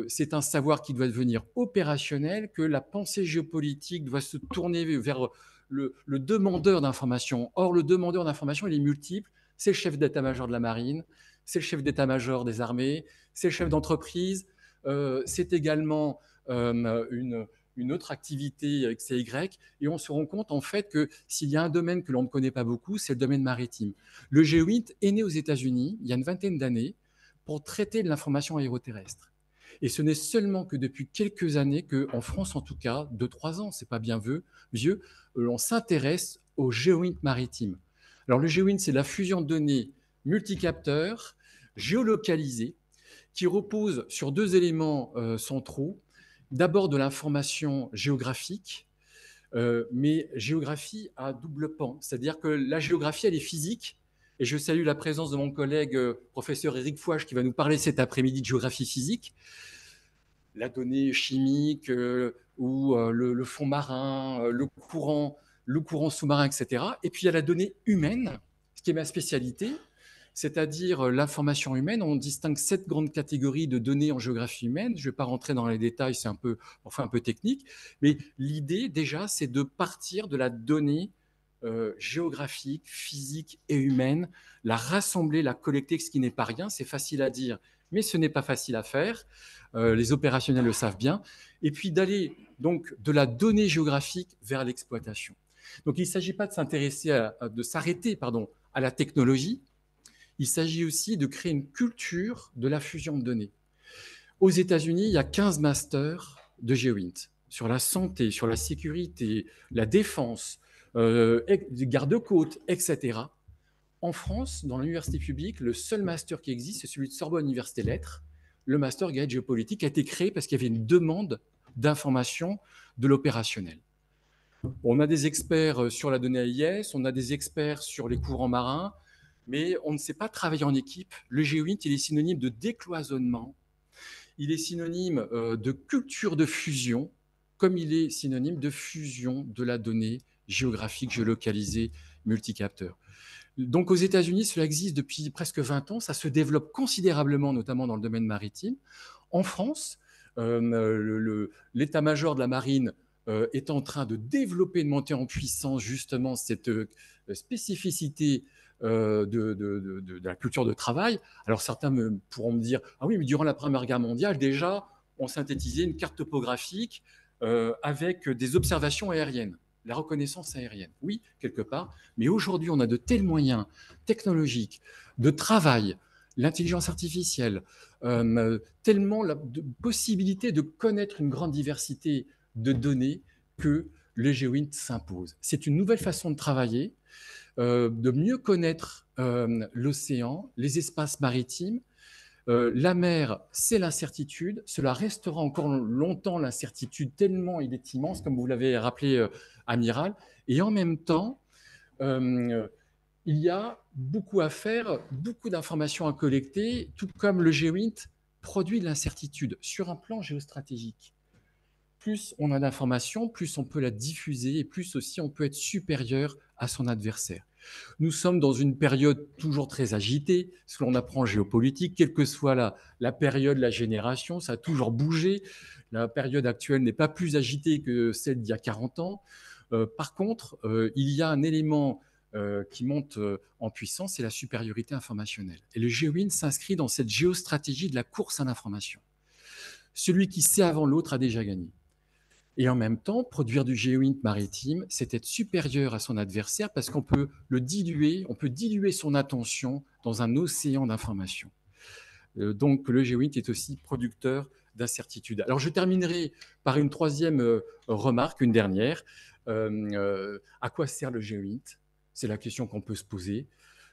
E: c'est un savoir qui doit devenir opérationnel, que la pensée géopolitique doit se tourner vers le demandeur d'information. Or, le demandeur d'information, il est multiple. C'est le chef d'état-major de la marine, c'est le chef d'état-major des armées, c'est le chef d'entreprise, c'est également une autre activité XY, et on se rend compte en fait que s'il y a un domaine que l'on ne connaît pas beaucoup, c'est le domaine maritime. Le GeoWind est né aux États-Unis il y a une vingtaine d'années pour traiter de l'information aéroterrestre. Et ce n'est seulement que depuis quelques années qu'en France, en tout cas, 2-3 ans, c'est pas bien vieux, on s'intéresse au GeoWind maritime. Alors le GeoWind, c'est la fusion de données multicapteurs, géolocalisées, qui repose sur 2 éléments centraux. D'abord de l'information géographique, mais géographie à double pan. C'est-à-dire que la géographie, elle est physique, et je salue la présence de mon collègue professeur Éric Fouache qui va nous parler cet après-midi de géographie physique. La donnée chimique ou le fond marin, le courant sous-marin, etc. Et puis il y a la donnée humaine, ce qui est ma spécialité, c'est-à-dire l'information humaine. On distingue 7 grandes catégories de données en géographie humaine. Je ne vais pas rentrer dans les détails, c'est un peu technique, mais l'idée déjà, c'est de partir de la donnée géographique, physique et humaine, la rassembler, la collecter, ce qui n'est pas rien. C'est facile à dire, mais ce n'est pas facile à faire. Les opérationnels le savent bien. Et puis d'aller donc de la donnée géographique vers l'exploitation. Donc il ne s'agit pas de s'arrêter à la technologie. Il s'agit aussi de créer une culture de la fusion de données. Aux États-Unis, il y a 15 masters de GeoWind sur la santé, sur la sécurité, la défense, les gardes-côtes, etc. En France, dans l'université publique, le seul master qui existe, c'est celui de Sorbonne Université Lettres. Le master Guide géopolitique a été créé parce qu'il y avait une demande d'information de l'opérationnel. On a des experts sur la donnée AIS, on a des experts sur les courants marins, mais on ne sait pas travailler en équipe. Le GeoWind, il est synonyme de décloisonnement, il est synonyme de culture de fusion, comme il est synonyme de fusion de la donnée géographique, géolocalisée, multicapteur. Donc aux États-Unis, cela existe depuis presque 20 ans, ça se développe considérablement, notamment dans le domaine maritime. En France, l'état-major de la marine est en train de développer, de monter en puissance justement cette spécificité de la culture de travail. Alors certains pourront me dire « Ah oui, mais durant la Première Guerre mondiale, déjà, ont synthétisé une carte topographique avec des observations aériennes, la reconnaissance aérienne. Oui, quelque part, mais aujourd'hui, on a de tels moyens technologiques, de travail, l'intelligence artificielle, tellement de possibilité de connaître une grande diversité de données que le GeoInt s'impose. C'est une nouvelle façon de travailler, de mieux connaître l'océan, les espaces maritimes. La mer, c'est l'incertitude. Cela restera encore longtemps l'incertitude, tellement il est immense, comme vous l'avez rappelé, Amiral. Et en même temps, il y a beaucoup à faire, beaucoup d'informations à collecter, tout comme le GeoInt produit de l'incertitude sur un plan géostratégique. Plus on a d'informations, plus on peut la diffuser et plus aussi on peut être supérieur à son adversaire. Nous sommes dans une période toujours très agitée, ce que l'on apprend en géopolitique, quelle que soit la période, la génération, ça a toujours bougé. La période actuelle n'est pas plus agitée que celle d'il y a 40 ans. Par contre, il y a un élément qui monte en puissance, c'est la supériorité informationnelle. Et le GeoInt s'inscrit dans cette géostratégie de la course à l'information. Celui qui sait avant l'autre a déjà gagné. Et en même temps, produire du GeoInt maritime, c'est être supérieur à son adversaire parce qu'on peut le diluer, on peut diluer son attention dans un océan d'informations. Donc le GeoInt est aussi producteur d'incertitude. Alors je terminerai par une troisième remarque, une dernière. À quoi sert le GeoInt ? C'est la question qu'on peut se poser.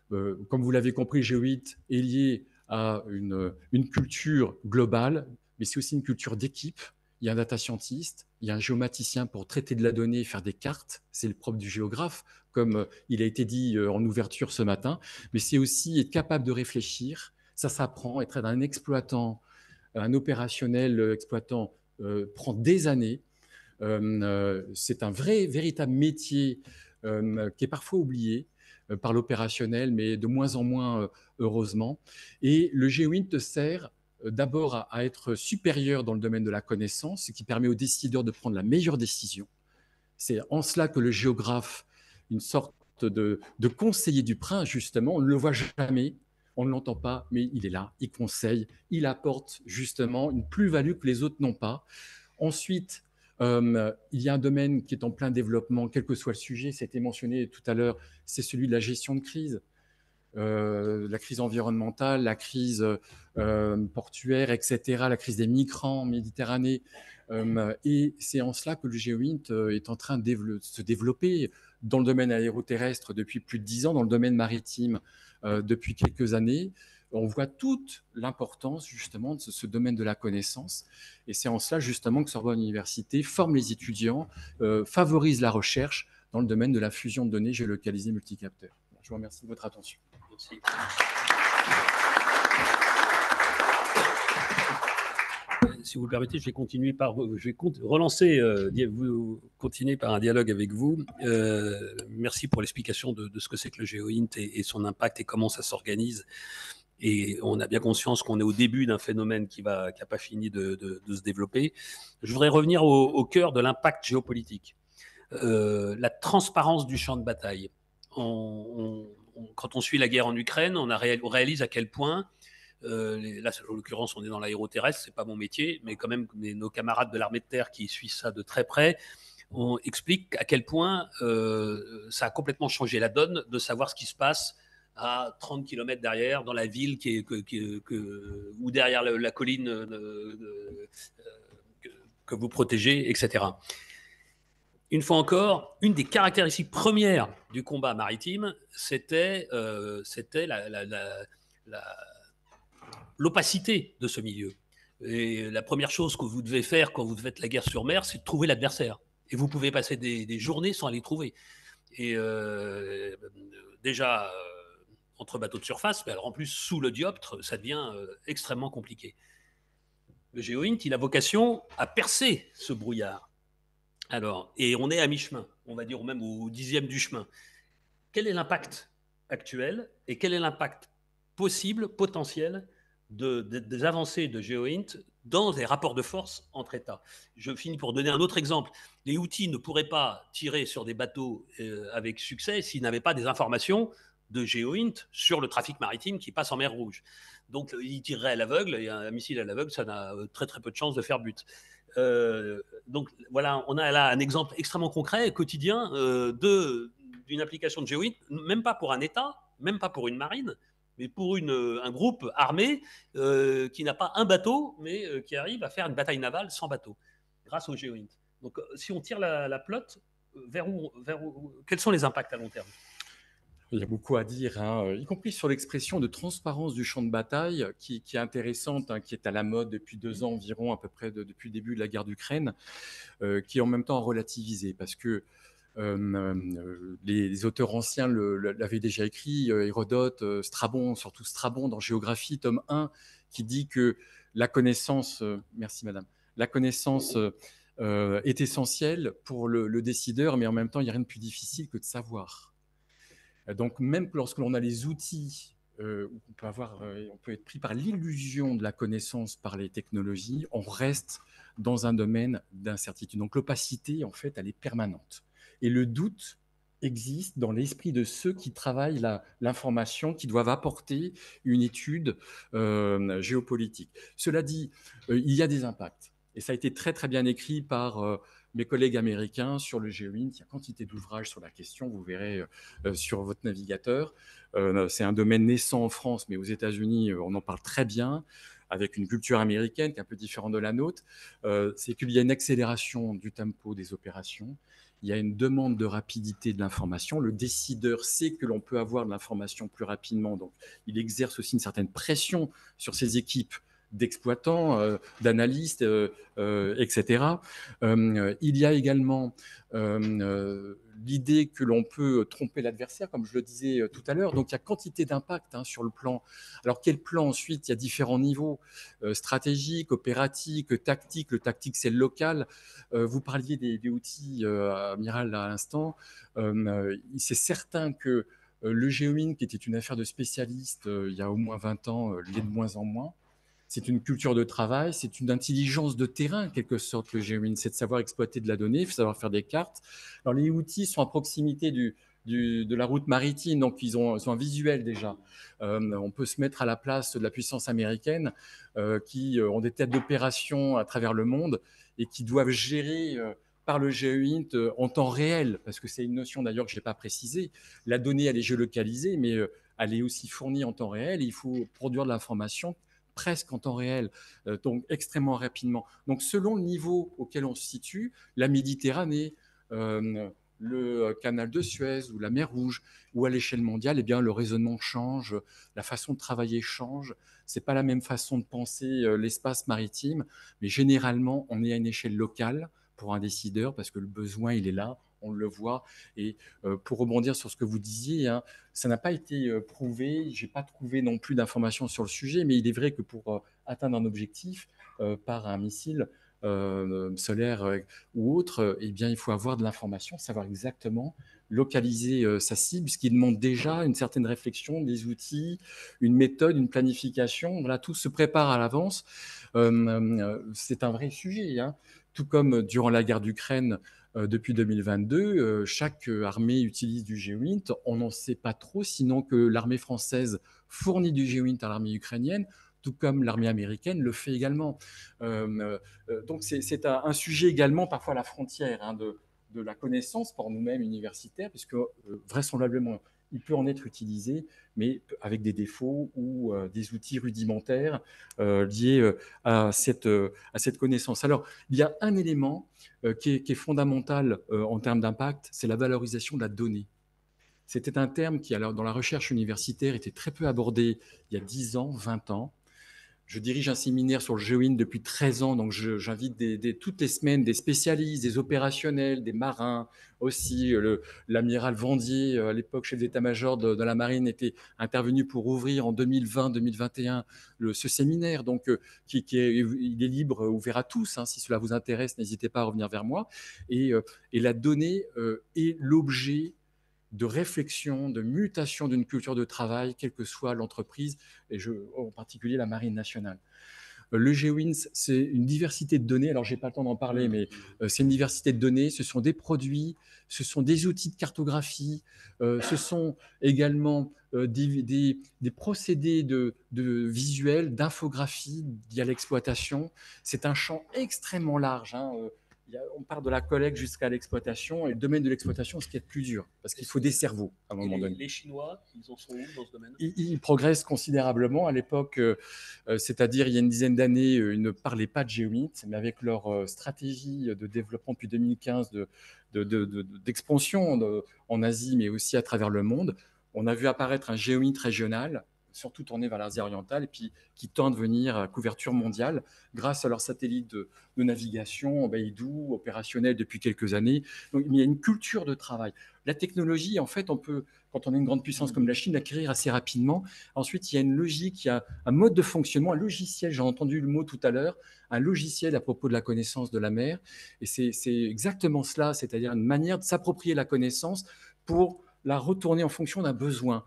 E: Comme vous l'avez compris, le GeoInt est lié à une culture globale, mais c'est aussi une culture d'équipe. Il y a un data scientist, il y a un géomaticien pour traiter de la donnée et faire des cartes. C'est le propre du géographe, comme il a été dit en ouverture ce matin. Mais c'est aussi être capable de réfléchir. Ça s'apprend. Être un exploitant, un opérationnel exploitant prend des années. C'est un véritable métier qui est parfois oublié par l'opérationnel, mais de moins en moins heureusement. Et le GeoInt sert d'abord à être supérieur dans le domaine de la connaissance, ce qui permet aux décideurs de prendre la meilleure décision. C'est en cela que le géographe, une sorte de conseiller du prince, justement, on ne le voit jamais, on ne l'entend pas, mais il est là, il conseille, il apporte justement une plus-value que les autres n'ont pas. Ensuite, il y a un domaine qui est en plein développement, quel que soit le sujet, c'était mentionné tout à l'heure, c'est celui de la gestion de crise. La crise environnementale, la crise portuaire, etc., la crise des migrants en Méditerranée. Et c'est en cela que le GeoInt est en train de se développer dans le domaine aéroterrestre depuis plus de 10 ans, dans le domaine maritime depuis quelques années. On voit toute l'importance justement de ce domaine de la connaissance. Et c'est en cela justement que Sorbonne Université forme les étudiants, favorise la recherche dans le domaine de la fusion de données géolocalisées multicapteurs. Je vous remercie de votre attention.
A: Merci. Si vous le permettez, je vais relancer, vous continuer par un dialogue avec vous. Merci pour l'explication de ce que c'est que le GeoInt et son impact et comment ça s'organise. Et on a bien conscience qu'on est au début d'un phénomène qui n'a pas fini de se développer. Je voudrais revenir au cœur de l'impact géopolitique. La transparence du champ de bataille. Quand on suit la guerre en Ukraine, on réalise à quel point, là en l'occurrence on est dans l'aéroterrestre, c'est pas mon métier, mais quand même nos camarades de l'armée de terre qui suivent ça de très près, on explique à quel point ça a complètement changé la donne de savoir ce qui se passe à 30 km derrière, dans la ville ou derrière la colline que vous protégez, etc. Une fois encore, une des caractéristiques premières du combat maritime, c'était l'opacité de ce milieu. Et la première chose que vous devez faire quand vous faites la guerre sur mer, c'est de trouver l'adversaire. Et vous pouvez passer des journées sans aller trouver. Et déjà, entre bateaux de surface, mais alors en plus, sous le dioptre, ça devient extrêmement compliqué. Le GeoInt, il a vocation à percer ce brouillard. Alors, et on est à mi-chemin, on va dire même au 10e du chemin. Quel est l'impact actuel et quel est l'impact possible, potentiel des avancées de GeoInt dans les rapports de force entre États? Je finis pour donner un autre exemple. Les Houthis ne pourraient pas tirer sur des bateaux avec succès s'ils n'avaient pas des informations de GeoInt sur le trafic maritime qui passe en mer Rouge. Donc, il tirerait à l'aveugle, et un missile à l'aveugle, ça n'a très très peu de chances de faire but. Donc voilà, on a là un exemple extrêmement concret, quotidien, d'une application de GeoInt, même pas pour un État, même pas pour une marine, mais pour un groupe armé qui n'a pas un bateau, mais qui arrive à faire une bataille navale sans bateau, grâce au GeoInt. Donc si on tire la pelote, quels sont les impacts à long terme?
E: Il y a beaucoup à dire, hein, y compris sur l'expression de transparence du champ de bataille, qui est intéressante, hein, qui est à la mode depuis 2 ans environ, à peu près depuis le début de la guerre d'Ukraine, qui est en même temps relativisée, parce que les auteurs anciens l'avaient déjà écrit, Hérodote, Strabon, surtout Strabon dans Géographie, tome 1, qui dit que la connaissance, merci madame, la connaissance est essentielle pour le décideur, mais en même temps, il n'y a rien de plus difficile que de savoir. Donc, même lorsque l'on a les outils, on peut être pris par l'illusion de la connaissance par les technologies, on reste dans un domaine d'incertitude. Donc, l'opacité, en fait, elle est permanente. Et le doute existe dans l'esprit de ceux qui travaillent l'information, qui doivent apporter une étude géopolitique. Cela dit, il y a des impacts. Et ça a été très, très bien écrit par mes collègues américains sur le GeoInt. Il y a quantité d'ouvrages sur la question, vous verrez sur votre navigateur. C'est un domaine naissant en France, mais aux États-Unis, on en parle très bien, avec une culture américaine qui est un peu différente de la nôtre. C'est qu'il y a une accélération du tempo des opérations. Il y a une demande de rapidité de l'information. Le décideur sait que l'on peut avoir de l'information plus rapidement, donc il exerce aussi une certaine pression sur ses équipes d'exploitants, d'analystes, etc. Il y a également l'idée que l'on peut tromper l'adversaire, comme je le disais tout à l'heure. Donc, il y a quantité d'impact sur le plan. Alors, quel plan ensuite? Il y a différents niveaux, stratégique, opératique, tactique. Le tactique, c'est le local. Vous parliez des outils, Amiral, à l'instant. C'est certain que le GeoInt, qui était une affaire de spécialistes il y a au moins 20 ans, l'est de moins en moins. C'est une culture de travail, c'est une intelligence de terrain, en quelque sorte, le GeoInt. C'est de savoir exploiter de la donnée, il faut savoir faire des cartes. Alors, les outils sont à proximité de la route maritime, donc ils ont un visuel déjà. On peut se mettre à la place de la puissance américaine qui ont des têtes d'opération à travers le monde et qui doivent gérer par le GeoInt en temps réel, parce que c'est une notion d'ailleurs que je n'ai pas précisée. La donnée, elle est géolocalisée, mais elle est aussi fournie en temps réel et il faut produire de l'information presque en temps réel, donc extrêmement rapidement. Donc selon le niveau auquel on se situe, la Méditerranée, le canal de Suez ou la mer Rouge, ou à l'échelle mondiale, eh bien, le raisonnement change, la façon de travailler change. Ce n'est pas la même façon de penser l'espace maritime, mais généralement, on est à une échelle locale pour un décideur parce que le besoin, il est là, on le voit. Et pour rebondir sur ce que vous disiez, hein, ça n'a pas été prouvé, je n'ai pas trouvé non plus d'informations sur le sujet, mais il est vrai que pour atteindre un objectif par un missile solaire ou autre, eh bien, il faut avoir de l'information, savoir exactement localiser sa cible, ce qui demande déjà une certaine réflexion, des outils, une méthode, une planification. Voilà, tout se prépare à l'avance. C'est un vrai sujet, hein. Tout comme durant la guerre d'Ukraine, depuis 2022, chaque armée utilise du GeoInt. On n'en sait pas trop, sinon que l'armée française fournit du GeoInt à l'armée ukrainienne, tout comme l'armée américaine le fait également. Donc c'est un sujet également parfois à la frontière hein, de la connaissance pour nous-mêmes universitaires, puisque vraisemblablement il peut en être utilisé, mais avec des défauts ou des outils rudimentaires liés à cette connaissance. Alors, il y a un élément qui est fondamental en termes d'impact, c'est la valorisation de la donnée. C'était un terme qui, alors, dans la recherche universitaire, était très peu abordé il y a 10 ans, 20 ans. Je dirige un séminaire sur le GeoInt depuis 13 ans, donc j'invite toutes les semaines des spécialistes, des opérationnels, des marins aussi. L'amiral Vendier, à l'époque chef d'état-major de la marine, était intervenu pour ouvrir en 2020-2021 ce séminaire. Donc, il est libre, ouvert à tous. Hein, si cela vous intéresse, n'hésitez pas à revenir vers moi. Et la donnée est l'objet de réflexion, de mutation d'une culture de travail, quelle que soit l'entreprise, et en particulier la Marine nationale. Le GeoINS, c'est une diversité de données. Alors, je n'ai pas le temps d'en parler, mais c'est une diversité de données. Ce sont des produits, ce sont des outils de cartographie, ce sont également des procédés de visuels, d'infographie liés à l'exploitation. C'est un champ extrêmement large. On part de la collecte jusqu'à l'exploitation. Et le domaine de l'exploitation, c'est ce qui est le plus dur, parce qu'il faut des cerveaux à un moment donné.
A: Les Chinois, ils en sont où dans ce domaine?
E: Ils progressent considérablement. À l'époque, c'est-à-dire il y a une dizaine d'années, ils ne parlaient pas de GeoINT, mais avec leur stratégie de développement depuis 2015 d'expansion en Asie, mais aussi à travers le monde, on a vu apparaître un GeoINT régional, surtout tourné vers l'Asie orientale, et puis qui tend à devenir à couverture mondiale grâce à leur satellite de navigation, Beidou, opérationnel depuis quelques années. Donc, il y a une culture de travail. La technologie, en fait, on peut, quand on est une grande puissance comme la Chine, l'acquérir assez rapidement. Ensuite, il y a une logique, il y a un mode de fonctionnement, un logiciel, j'ai entendu le mot tout à l'heure, un logiciel à propos de la connaissance de la mer. Et c'est exactement cela, c'est-à-dire une manière de s'approprier la connaissance pour la retourner en fonction d'un besoin.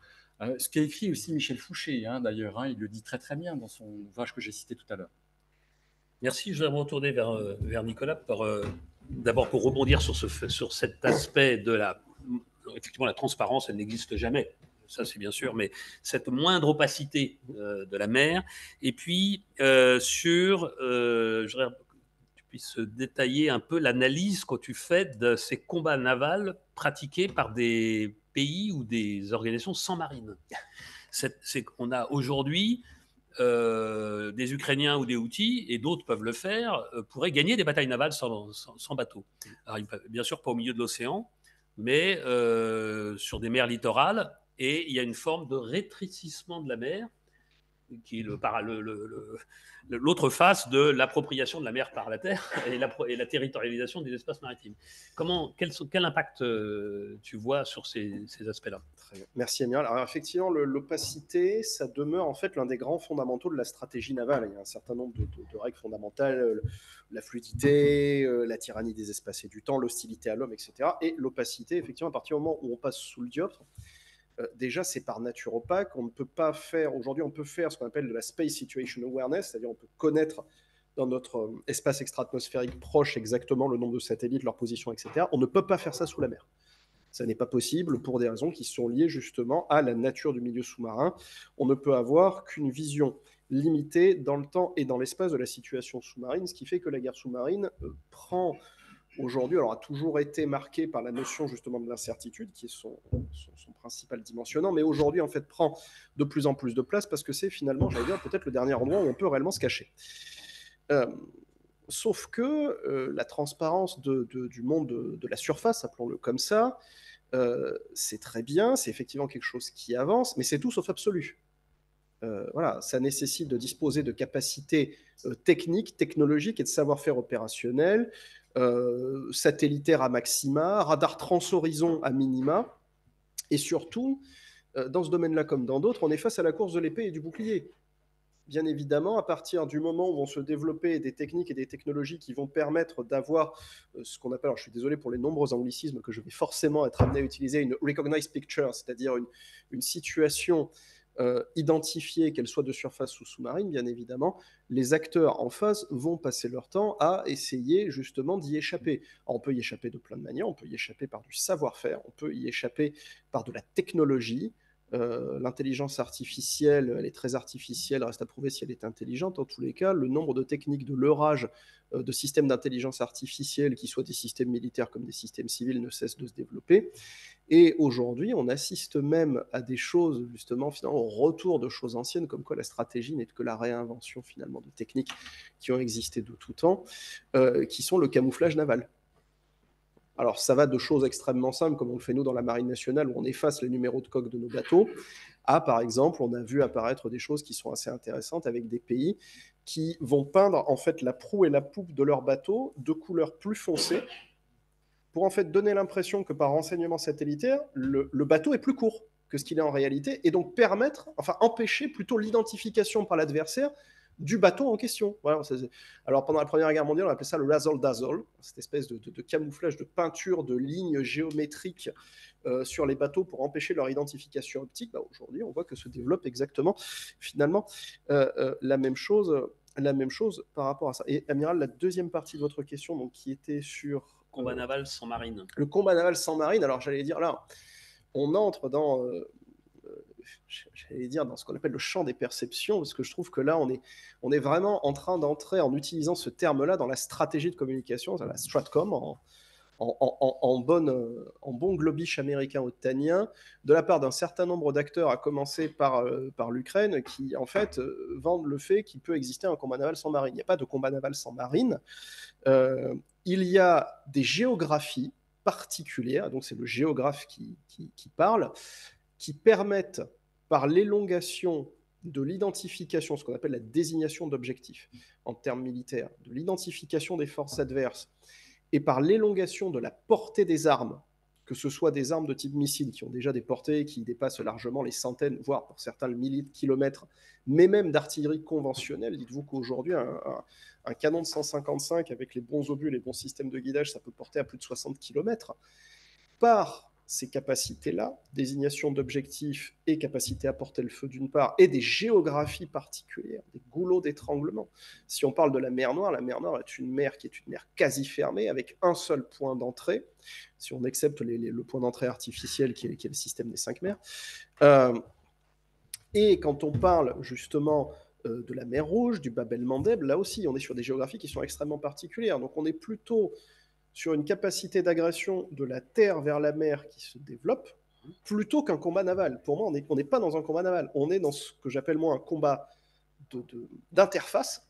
E: Ce qu'a écrit aussi Michel Fouché, d'ailleurs, il le dit très très bien dans son ouvrage que j'ai cité tout à l'heure.
A: Merci, je voudrais me retourner vers Nicolas, d'abord pour rebondir sur cet aspect de effectivement, la transparence, elle n'existe jamais, ça c'est bien sûr, mais cette moindre opacité de la mer, et puis je voudrais que tu puisses détailler un peu l'analyse que tu fais de ces combats navals pratiqués par des pays ou des organisations sans marine. C'est qu'on a aujourd'hui des Ukrainiens ou des Houthis, et d'autres peuvent le faire, pourraient gagner des batailles navales sans bateau. Alors, bien sûr, pas au milieu de l'océan, mais sur des mers littorales, et il y a une forme de rétrécissement de la mer, qui est l'autre face de l'appropriation de la mer par la terre et la territorialisation des espaces maritimes. Quel impact tu vois sur ces aspects-là?
C: Très bien. Merci Amiral. Alors effectivement, l'opacité, ça demeure en fait l'un des grands fondamentaux de la stratégie navale. Il y a un certain nombre de règles fondamentales, la fluidité, la tyrannie des espaces et du temps, l'hostilité à l'homme, etc. Et l'opacité, effectivement, à partir du moment où on passe sous le dioptre, déjà, c'est par nature opaque. On ne peut pas faire, aujourd'hui, on peut faire ce qu'on appelle de la Space Situation Awareness, c'est-à-dire on peut connaître dans notre espace extra-atmosphérique proche exactement le nombre de satellites, leur position, etc. On ne peut pas faire ça sous la mer. Ça n'est pas possible pour des raisons qui sont liées justement à la nature du milieu sous-marin. On ne peut avoir qu'une vision limitée dans le temps et dans l'espace de la situation sous-marine, ce qui fait que la guerre sous-marine prend aujourd'hui, alors a toujours été marqué par la notion justement de l'incertitude, qui est son principal dimensionnant, mais aujourd'hui en fait prend de plus en plus de place parce que c'est finalement, j'allais dire, peut-être le dernier endroit où on peut réellement se cacher. Sauf que la transparence du monde de la surface, appelons-le comme ça, c'est très bien, c'est effectivement quelque chose qui avance, mais c'est tout sauf absolu. Voilà, ça nécessite de disposer de capacités techniques, technologiques et de savoir-faire opérationnel, satellitaire à maxima, radar transhorizon à minima, et surtout, dans ce domaine-là comme dans d'autres, on est face à la course de l'épée et du bouclier. Bien évidemment, à partir du moment où vont se développer des techniques et des technologies qui vont permettre d'avoir ce qu'on appelle, alors je suis désolé pour les nombreux anglicismes que je vais forcément être amené à utiliser, une recognized picture, c'est-à-dire une situation identifiée, qu'elle soit de surface ou sous-marine, bien évidemment, les acteurs en face vont passer leur temps à essayer justement d'y échapper. Alors, on peut y échapper de plein de manières, on peut y échapper par du savoir-faire, on peut y échapper par de la technologie. L'intelligence artificielle, elle est très artificielle, reste à prouver si elle est intelligente. En tous les cas, le nombre de techniques de leurrage de systèmes d'intelligence artificielle, qui soient des systèmes militaires comme des systèmes civils, ne cesse de se développer. Et aujourd'hui, on assiste même à des choses, justement, finalement, au retour de choses anciennes, comme quoi la stratégie n'est que la réinvention, finalement, de techniques qui ont existé de tout temps, qui sont le camouflage naval. Alors, ça va de choses extrêmement simples, comme on le fait nous dans la Marine nationale, où on efface les numéros de coque de nos bateaux, à, par exemple, on a vu apparaître des choses qui sont assez intéressantes avec des pays qui vont peindre, en fait, la proue et la poupe de leur bateau de couleurs plus foncées, pour en fait donner l'impression que par renseignement satellitaire, le bateau est plus court que ce qu'il est en réalité, et donc empêcher plutôt l'identification par l'adversaire du bateau en question. Voilà, alors pendant la Première Guerre mondiale, on appelait ça le razzle-dazzle, cette espèce de camouflage, de peinture, de lignes géométriques sur les bateaux pour empêcher leur identification optique. Aujourd'hui, on voit que se développe exactement, finalement, la même chose la même chose par rapport à ça. Et Amiral, la deuxième partie de votre question, donc, qui était sur
A: Combat naval sans marine.
C: le combat naval sans marine, alors j'allais dire là, on entre dans, j'allais dire, dans ce qu'on appelle le champ des perceptions, parce que je trouve que là, on est vraiment en train d'entrer, en utilisant ce terme-là, dans la stratégie de communication, la stratcom, en bon globish américain ottanien, de la part d'un certain nombre d'acteurs, à commencer par l'Ukraine, qui en fait vendent le fait qu'il peut exister un combat naval sans marine. Il n'y a pas de combat naval sans marine. Il y a des géographies particulières, donc c'est le géographe qui parle, qui permettent, par l'élongation de l'identification, ce qu'on appelle la désignation d'objectifs en termes militaires, de l'identification des forces adverses, et par l'élongation de la portée des armes, que ce soit des armes de type missile qui ont déjà des portées qui dépassent largement les centaines, voire pour certains le millier de kilomètres, mais même d'artillerie conventionnelle. Dites-vous qu'aujourd'hui, un canon de 155 avec les bons obus, les bons systèmes de guidage, ça peut porter à plus de 60 kilomètres. Par ces capacités-là, désignation d'objectifs et capacité à porter le feu d'une part, et des géographies particulières, des goulots d'étranglement. Si on parle de la mer Noire est une mer qui est une mer quasi fermée, avec un seul point d'entrée, si on accepte le point d'entrée artificiel qui est le système des 5 mers. Et quand on parle justement de la mer Rouge, du Bab el-Mandeb, là aussi, on est sur des géographies qui sont extrêmement particulières. Donc on est plutôt sur une capacité d'agression de la terre vers la mer qui se développe, plutôt qu'un combat naval. Pour moi, on n'est pas dans un combat naval. On est dans ce que j'appelle moi un combat d'interface.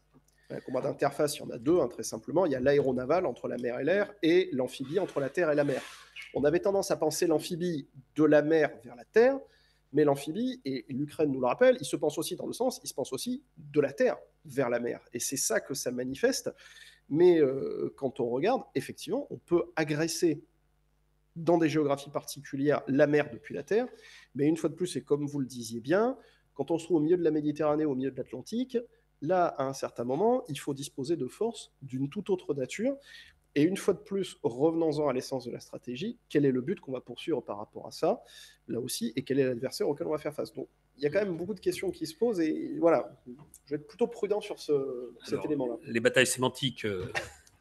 C: Un combat d'interface, il y en a deux, très simplement. Il y a l'aéronaval entre la mer et l'air, et l'amphibie entre la terre et la mer. On avait tendance à penser l'amphibie de la mer vers la terre, mais l'amphibie, et l'Ukraine nous le rappelle, il se pense aussi dans le sens, il se pense aussi de la terre vers la mer. Et c'est ça que ça manifeste. Mais quand on regarde, effectivement, on peut agresser dans des géographies particulières la mer depuis la terre. Mais une fois de plus, et comme vous le disiez bien, quand on se trouve au milieu de la Méditerranée, au milieu de l'Atlantique, là, à un certain moment, il faut disposer de forces d'une toute autre nature. Et une fois de plus, revenons-en à l'essence de la stratégie, quel est le but qu'on va poursuivre par rapport à ça, là aussi, et quel est l'adversaire auquel on va faire face. Donc, il y a quand même beaucoup de questions qui se posent, et voilà, je vais être plutôt prudent sur cet élément-là.
A: Les batailles sémantiques,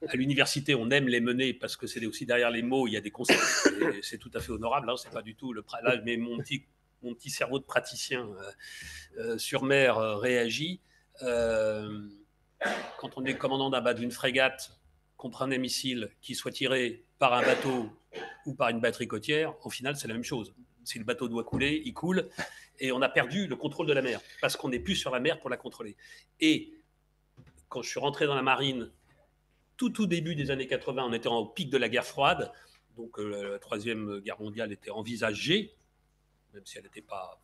A: à l'université, on aime les mener parce que c'est aussi derrière les mots, il y a des concepts, et c'est tout à fait honorable, hein, c'est pas du tout là, mais mon petit cerveau de praticien sur mer réagit. Quand on est commandant d'une frégate, qu'on prenne un missile qui soit tiré par un bateau ou par une batterie côtière, au final, c'est la même chose. Si le bateau doit couler, il coule, et on a perdu le contrôle de la mer, parce qu'on n'est plus sur la mer pour la contrôler. Et quand je suis rentré dans la marine, tout début des années 80, on était au pic de la guerre froide, donc la Troisième Guerre mondiale était envisagée, même si elle n'était pas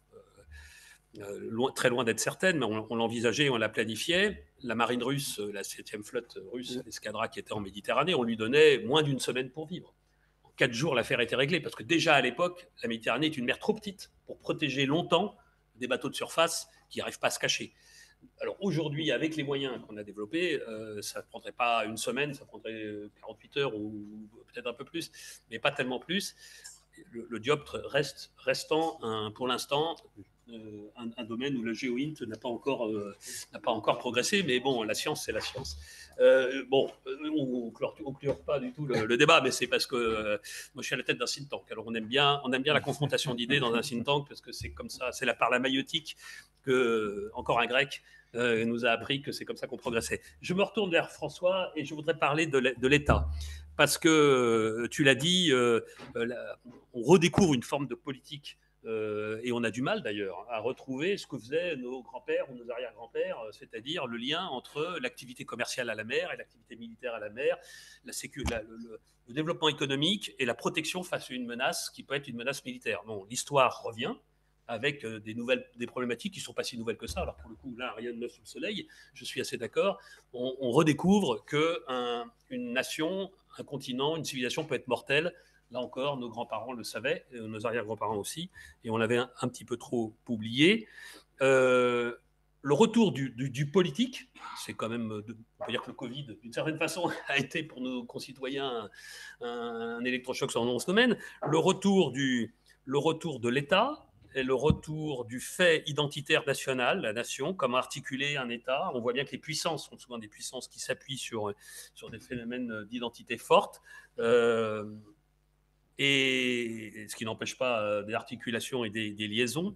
A: très loin d'être certaine, mais on l'envisageait, on la planifiait. La marine russe, la 7e flotte russe, l'escadra qui était en Méditerranée, on lui donnait moins d'une semaine pour vivre. En 4 jours, l'affaire était réglée, parce que déjà à l'époque, la Méditerranée est une mer trop petite pour protéger longtemps des bateaux de surface qui n'arrivent pas à se cacher. Alors aujourd'hui, avec les moyens qu'on a développés, ça ne prendrait pas une semaine, ça prendrait 48 heures ou peut-être un peu plus, mais pas tellement plus. Le dioptre restant pour l'instant un domaine où le géoint n'a pas encore progressé, mais bon, la science, c'est la science. On ne clore pas du tout le débat, mais c'est parce que moi, je suis à la tête d'un think tank. Alors, on aime bien la confrontation d'idées dans un think tank, parce que c'est comme ça, c'est par la maïotique que, encore un grec, nous a appris que c'est comme ça qu'on progressait. Je me retourne vers François et je voudrais parler de l'État. Parce que, tu l'as dit, on redécouvre une forme de politique, et on a du mal d'ailleurs à retrouver ce que faisaient nos grands-pères ou nos arrière-grands-pères, c'est-à-dire le lien entre l'activité commerciale à la mer et l'activité militaire à la mer, le développement économique et la protection face à une menace qui peut être une menace militaire. Bon, l'histoire revient avec des problématiques qui ne sont pas si nouvelles que ça. Alors pour le coup, là, rien de neuf sous le soleil, je suis assez d'accord. On redécouvre qu'une nation, un continent, une civilisation peut être mortelle. Là encore, nos grands-parents le savaient, nos arrière-grands-parents aussi, et on l'avait un petit peu trop oublié. Le retour du politique, c'est quand même, on peut dire que le Covid, d'une certaine façon, a été pour nos concitoyens un électrochoc dans ce domaine. Le retour de l'État, est le retour du fait identitaire national, la nation, comment articuler un État. On voit bien que les puissances sont souvent des puissances qui s'appuient sur des phénomènes d'identité forte, et ce qui n'empêche pas des articulations et des liaisons.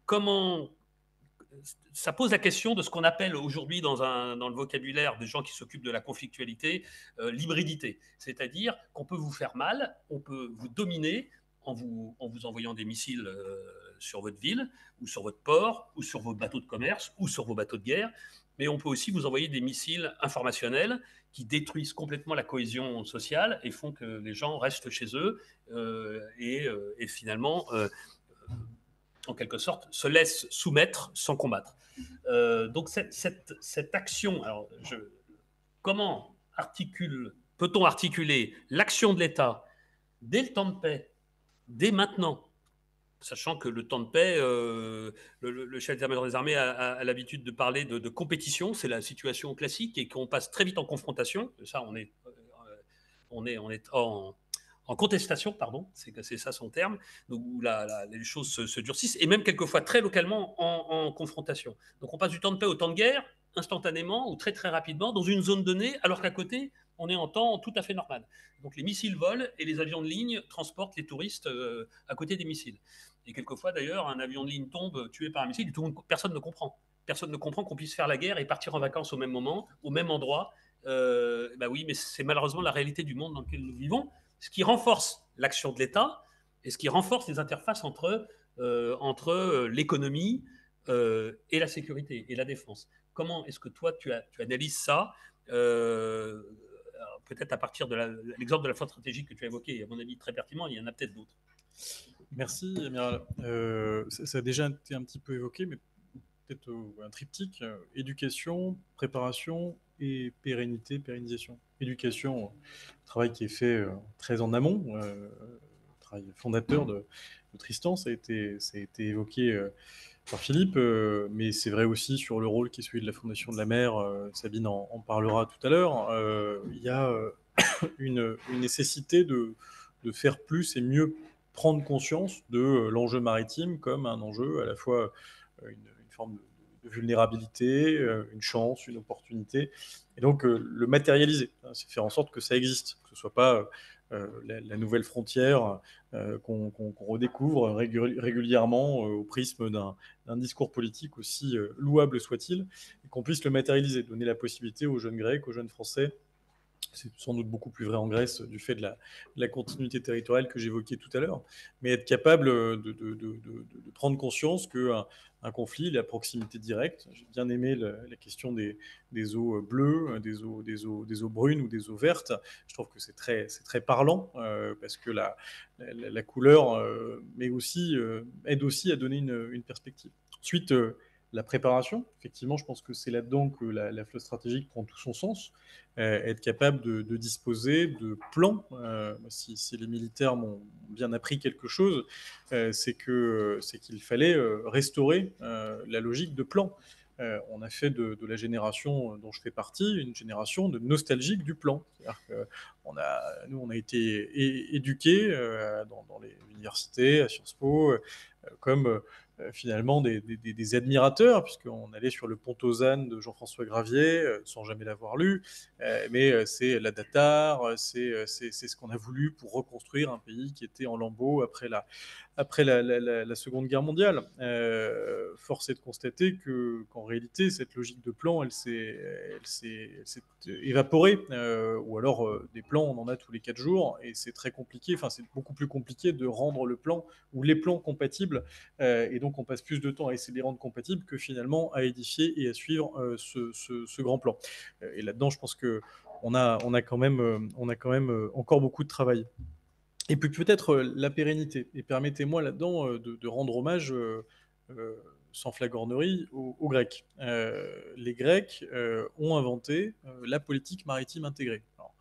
A: Comment ça pose la question de ce qu'on appelle aujourd'hui dans le vocabulaire des gens qui s'occupent de la conflictualité, l'hybridité. C'est-à-dire qu'on peut vous faire mal, on peut vous dominer en vous envoyant des missiles sur votre ville, ou sur votre port, ou sur vos bateaux de commerce, ou sur vos bateaux de guerre, mais on peut aussi vous envoyer des missiles informationnels qui détruisent complètement la cohésion sociale et font que les gens restent chez eux et finalement en quelque sorte, se laisse soumettre sans combattre. Donc cette action, alors comment peut-on articuler l'action de l'État dès le temps de paix, dès maintenant, sachant que le temps de paix, le chef d'état-major des armées a l'habitude de parler de compétition, c'est la situation classique, et qu'on passe très vite en confrontation. Ça, on est en contestation, pardon, c'est ça son terme, où les choses se durcissent, et même quelquefois très localement en confrontation. Donc on passe du temps de paix au temps de guerre, instantanément ou très très rapidement, dans une zone donnée, alors qu'à côté, on est en temps tout à fait normal. Donc les missiles volent et les avions de ligne transportent les touristes à côté des missiles. Et quelquefois d'ailleurs, un avion de ligne tombe tué par un missile, et personne ne comprend. Personne ne comprend qu'on puisse faire la guerre et partir en vacances au même moment, au même endroit. Oui, mais c'est malheureusement la réalité du monde dans lequel nous vivons, ce qui renforce l'action de l'État et ce qui renforce les interfaces entre l'économie et la sécurité et la défense. Comment est-ce que toi, tu analyses ça peut-être à partir de l'exemple de la flotte stratégique que tu as évoqué, à mon avis très pertinent, il y en a peut-être d'autres.
D: Merci, Amiral. Ça a déjà été un petit peu évoqué, mais peut-être un triptyque, éducation, préparation et pérennisation. Éducation, travail qui est fait très en amont, travail fondateur de Tristan, ça a été évoqué par Philippe, mais c'est vrai aussi sur le rôle qui est celui de la Fondation de la Mer, Sabine en parlera tout à l'heure. Il y a une nécessité de faire plus et mieux prendre conscience de l'enjeu maritime comme un enjeu à la fois une forme de vulnérabilité, une chance, une opportunité, et donc le matérialiser, c'est faire en sorte que ça existe, que ce ne soit pas la nouvelle frontière qu'on redécouvre régulièrement au prisme d'un discours politique aussi louable soit-il, et qu'on puisse le matérialiser, donner la possibilité aux jeunes Grecs, aux jeunes Français. C'est sans doute beaucoup plus vrai en Grèce du fait de la continuité territoriale que j'évoquais tout à l'heure, mais être capable de prendre conscience qu'un conflit, la proximité directe, j'ai bien aimé la question des eaux bleues, des eaux brunes ou des eaux vertes, je trouve que c'est très parlant, parce que la couleur mais aussi, aide aussi à donner une perspective. Ensuite, la préparation, effectivement, je pense que c'est là-dedans que la flotte stratégique prend tout son sens. Être capable de disposer de plans. Si les militaires m'ont bien appris quelque chose, c'est qu'il fallait restaurer la logique de plan. On a fait de la génération dont je fais partie une génération de nostalgiques du plan. C'est-à-dire que nous, on a été éduqués dans les universités, à Sciences Po, comme finalement des admirateurs, puisqu'on allait sur le pont Ozanne de Jean-François Gravier, sans jamais l'avoir lu, mais c'est la Datar, c'est ce qu'on a voulu pour reconstruire un pays qui était en lambeaux après la Seconde Guerre mondiale. Force est de constater qu'en réalité, cette logique de plan, elle s'est évaporée, ou alors des plans, on en a tous les 4 jours, et c'est très compliqué, enfin c'est beaucoup plus compliqué de rendre le plan ou les plans compatibles, et donc on passe plus de temps à essayer de les rendre compatibles que finalement à édifier et à suivre ce grand plan. Et là-dedans, je pense qu'on a quand même encore beaucoup de travail. Et puis peut-être la pérennité. Et permettez-moi là-dedans de rendre hommage sans flagornerie aux Grecs. Les Grecs ont inventé la politique maritime intégrée. Alors,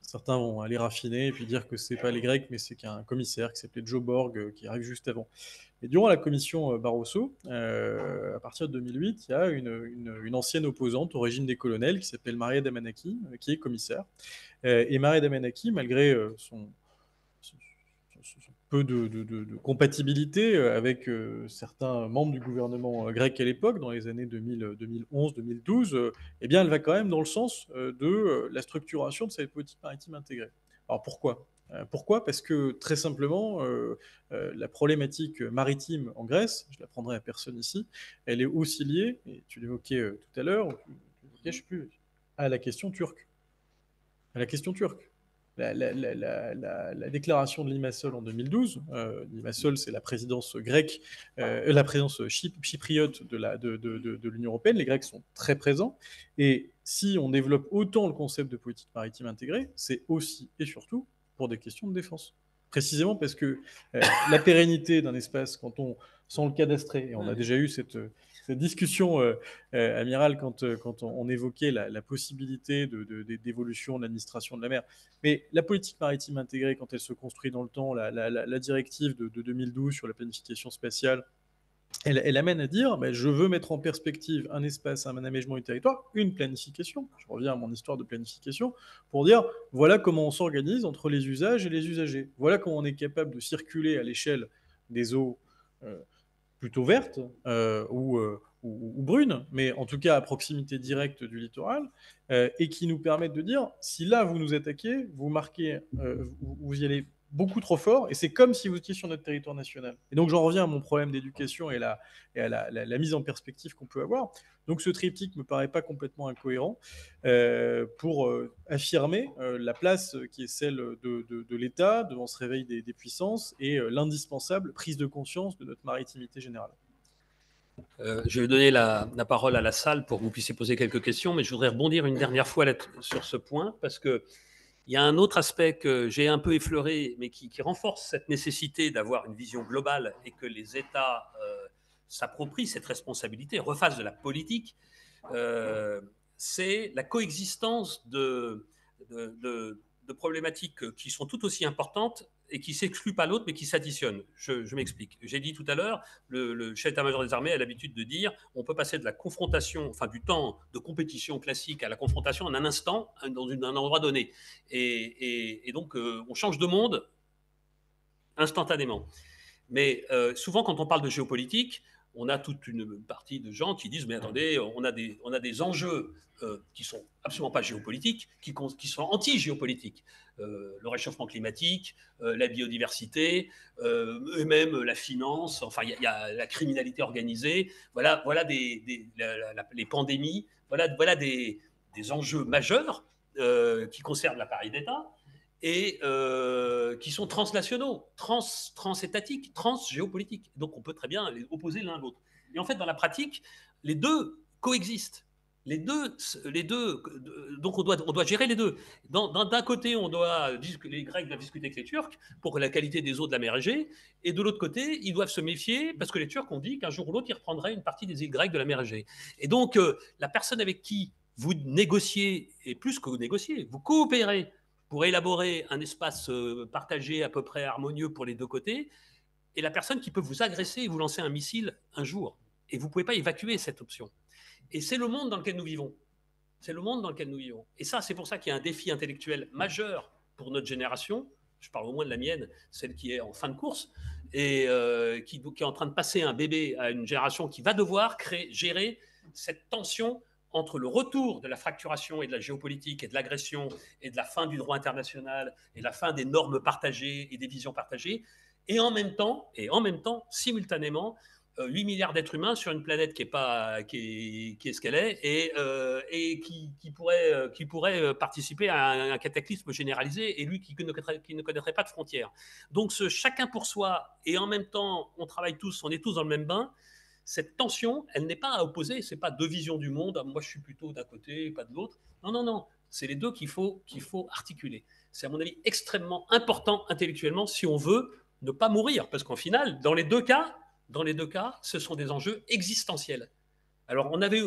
D: certains vont aller raffiner et puis dire que c'est pas les Grecs, mais c'est qu'un commissaire qui s'appelait Joe Borg qui arrive juste avant. Et durant la commission Barroso, à partir de 2008, il y a une ancienne opposante au régime des colonels qui s'appelle Maria Damanaki, qui est commissaire. Et Maria Damanaki, malgré son peu de compatibilité avec certains membres du gouvernement grec à l'époque, dans les années 2011-2012, eh bien, elle va quand même dans le sens de la structuration de cette politique maritime intégrée. Alors pourquoi ? Pourquoi ? Parce que très simplement, la problématique maritime en Grèce, je ne l'apprendrai à personne ici, elle est aussi liée, et tu l'évoquais tout à l'heure, je sais plus, à la question turque. À la question turque. La déclaration de Limassol en 2012, Limassol c'est la présidence grecque, la présidence chypriote de l'Union européenne, les Grecs sont très présents, et si on développe autant le concept de politique maritime intégrée, c'est aussi et surtout pour des questions de défense. Précisément parce que la pérennité d'un espace, quand on, sans le cadastrer, et on a déjà eu cette discussion, Amiral, quand on évoquait la possibilité d'évolution de l'administration de la mer. Mais la politique maritime intégrée, quand elle se construit dans le temps, la directive de 2012 sur la planification spatiale, elle amène à dire je veux mettre en perspective un espace, un aménagement du territoire, une planification. Je reviens à mon histoire de planification pour dire voilà comment on s'organise entre les usages et les usagers. Voilà comment on est capable de circuler à l'échelle des eaux plutôt vertes ou brunes, mais en tout cas à proximité directe du littoral, et qui nous permettent de dire si là vous nous attaquez, vous marquez, vous y allez beaucoup trop fort, et c'est comme si vous étiez sur notre territoire national. Et donc j'en reviens à mon problème d'éducation et à la mise en perspective qu'on peut avoir. Donc ce triptyque ne me paraît pas complètement incohérent pour affirmer la place qui est celle de l'État devant ce réveil des puissances et l'indispensable prise de conscience de notre maritimité générale.
A: Je vais donner la parole à la salle pour que vous puissiez poser quelques questions, mais je voudrais rebondir une dernière fois sur ce point, parce que il y a un autre aspect que j'ai un peu effleuré, mais qui renforce cette nécessité d'avoir une vision globale et que les États s'approprient cette responsabilité, refassent de la politique. C'est la coexistence de problématiques qui sont tout aussi importantes et qui ne s'excluent pas l'autre, mais qui s'additionnent. Je m'explique. J'ai dit tout à l'heure, le chef d'état-major des armées a l'habitude de dire on peut passer de la confrontation, enfin du temps de compétition classique à la confrontation en un instant, dans un endroit donné. Et donc, on change de monde instantanément. Mais souvent, quand on parle de géopolitique, on a toute une partie de gens qui disent mais attendez, on a des enjeux qui sont absolument pas géopolitiques, qui sont anti-géopolitiques. Le réchauffement climatique, la biodiversité, et même la finance, enfin il y a la criminalité organisée, voilà les pandémies, voilà des enjeux majeurs qui concernent l'appareil d'État et qui sont transnationaux, transétatiques, transgéopolitiques. Donc on peut très bien les opposer l'un à l'autre. Et en fait, dans la pratique, les deux coexistent. Les deux, donc on doit gérer les deux. D'un côté, les Grecs doivent discuter avec les Turcs pour la qualité des eaux de la mer Égée, et de l'autre côté, ils doivent se méfier parce que les Turcs ont dit qu'un jour ou l'autre, ils reprendraient une partie des îles grecques de la mer Égée. Et donc, la personne avec qui vous négociez, et plus que vous négociez, vous coopérez pour élaborer un espace partagé à peu près harmonieux pour les deux côtés, et la personne qui peut vous agresser et vous lancer un missile un jour. Et vous ne pouvez pas évacuer cette option. Et c'est le monde dans lequel nous vivons. C'est le monde dans lequel nous vivons. Et ça, c'est pour ça qu'il y a un défi intellectuel majeur pour notre génération. Je parle au moins de la mienne, celle qui est en fin de course, et qui est en train de passer un bébé à une génération qui va devoir gérer cette tension entre le retour de la fracturation et de la géopolitique et de l'agression et de la fin du droit international et la fin des normes partagées et des visions partagées, et en même temps, simultanément, 8 milliards d'êtres humains sur une planète qui est ce qu'elle est et qui pourrait participer à un cataclysme généralisé, et lui qui ne connaîtrait pas de frontières. Donc ce chacun pour soi, et en même temps on travaille tous, on est tous dans le même bain. Cette tension, elle n'est pas à opposer, c'est pas deux visions du monde, moi je suis plutôt d'un côté, pas de l'autre. Non, c'est les deux qu'il faut articuler. C'est à mon avis extrêmement important intellectuellement si on veut ne pas mourir, parce qu'en final, dans les deux cas, ce sont des enjeux existentiels. Alors on avait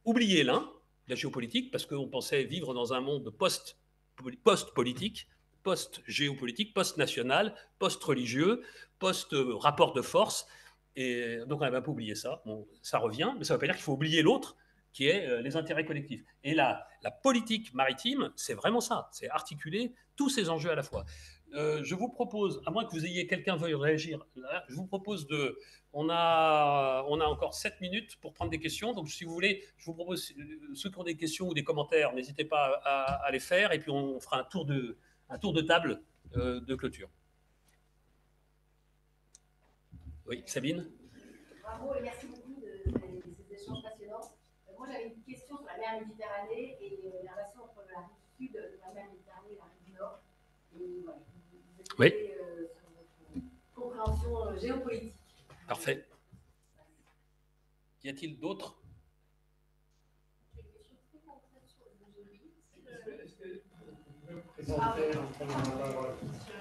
A: oublié l'un, la géopolitique, parce qu'on pensait vivre dans un monde post-politique, post-géopolitique, post-national, post-religieux, post-rapport de force. Et donc on avait un peu oublié ça. Bon, ça revient, mais ça ne veut pas dire qu'il faut oublier l'autre, qui est les intérêts collectifs. Et la politique maritime, c'est vraiment ça, c'est articuler tous ces enjeux à la fois. Je vous propose, à moins que vous ayez quelqu'un veuille réagir, là, je vous propose de. On a encore 7 minutes pour prendre des questions. Donc, si vous voulez, je vous propose, ceux qui ont des questions ou des commentaires, n'hésitez pas à les faire. Et puis, on fera un tour de table de clôture. Oui, Sabine?
F: Bravo et merci beaucoup de ces échanges passionnants. Moi, j'avais une question sur la mer Méditerranée et la relation entre la rive sud de la mer Méditerranée et la rive nord. Et voilà, vous
A: Oui.
F: sur votre compréhension géopolitique.
A: Parfait. Y a-t-il d'autres?
F: J'ai une question très concrète sur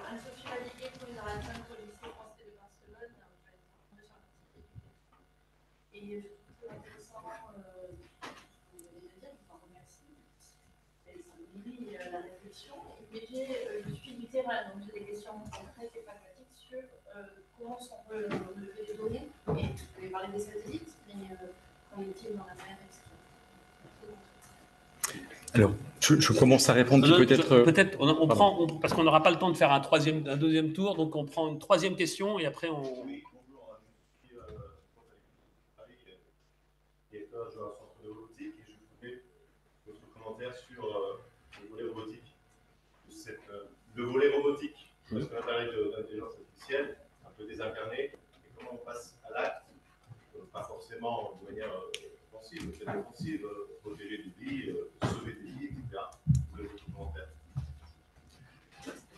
F: Anne-Sophie Ladiguet, première adjointe au lycée français de Barcelone. Et je trouve ça intéressant de dire, je vous en remercie. Et ça nourrit la réflexion. Mais je suis du terrain, donc j'ai des questions concrètes et pragmatiques sur comment on peut relever les données. Et vous avez parlé des satellites, mais qu'en est-il dans la mer, etc.
E: Alors, je commence à répondre peut-être.
A: Peut-être, on prend, parce qu'on n'aura pas le temps de faire un deuxième tour, donc on prend une troisième question et après on.
G: Oui, bonjour, je suis directeur adjoint au centre de robotique et je voulais votre commentaire sur le volet robotique. Le volet robotique, parce qu'on a parlé d'intelligence artificielle, un peu désincarnée, et comment on passe à l'acte, pas forcément de manière offensive, mais peut-être offensive, protéger des vies, sauver des vies, etc. Vous avez votre commentaire.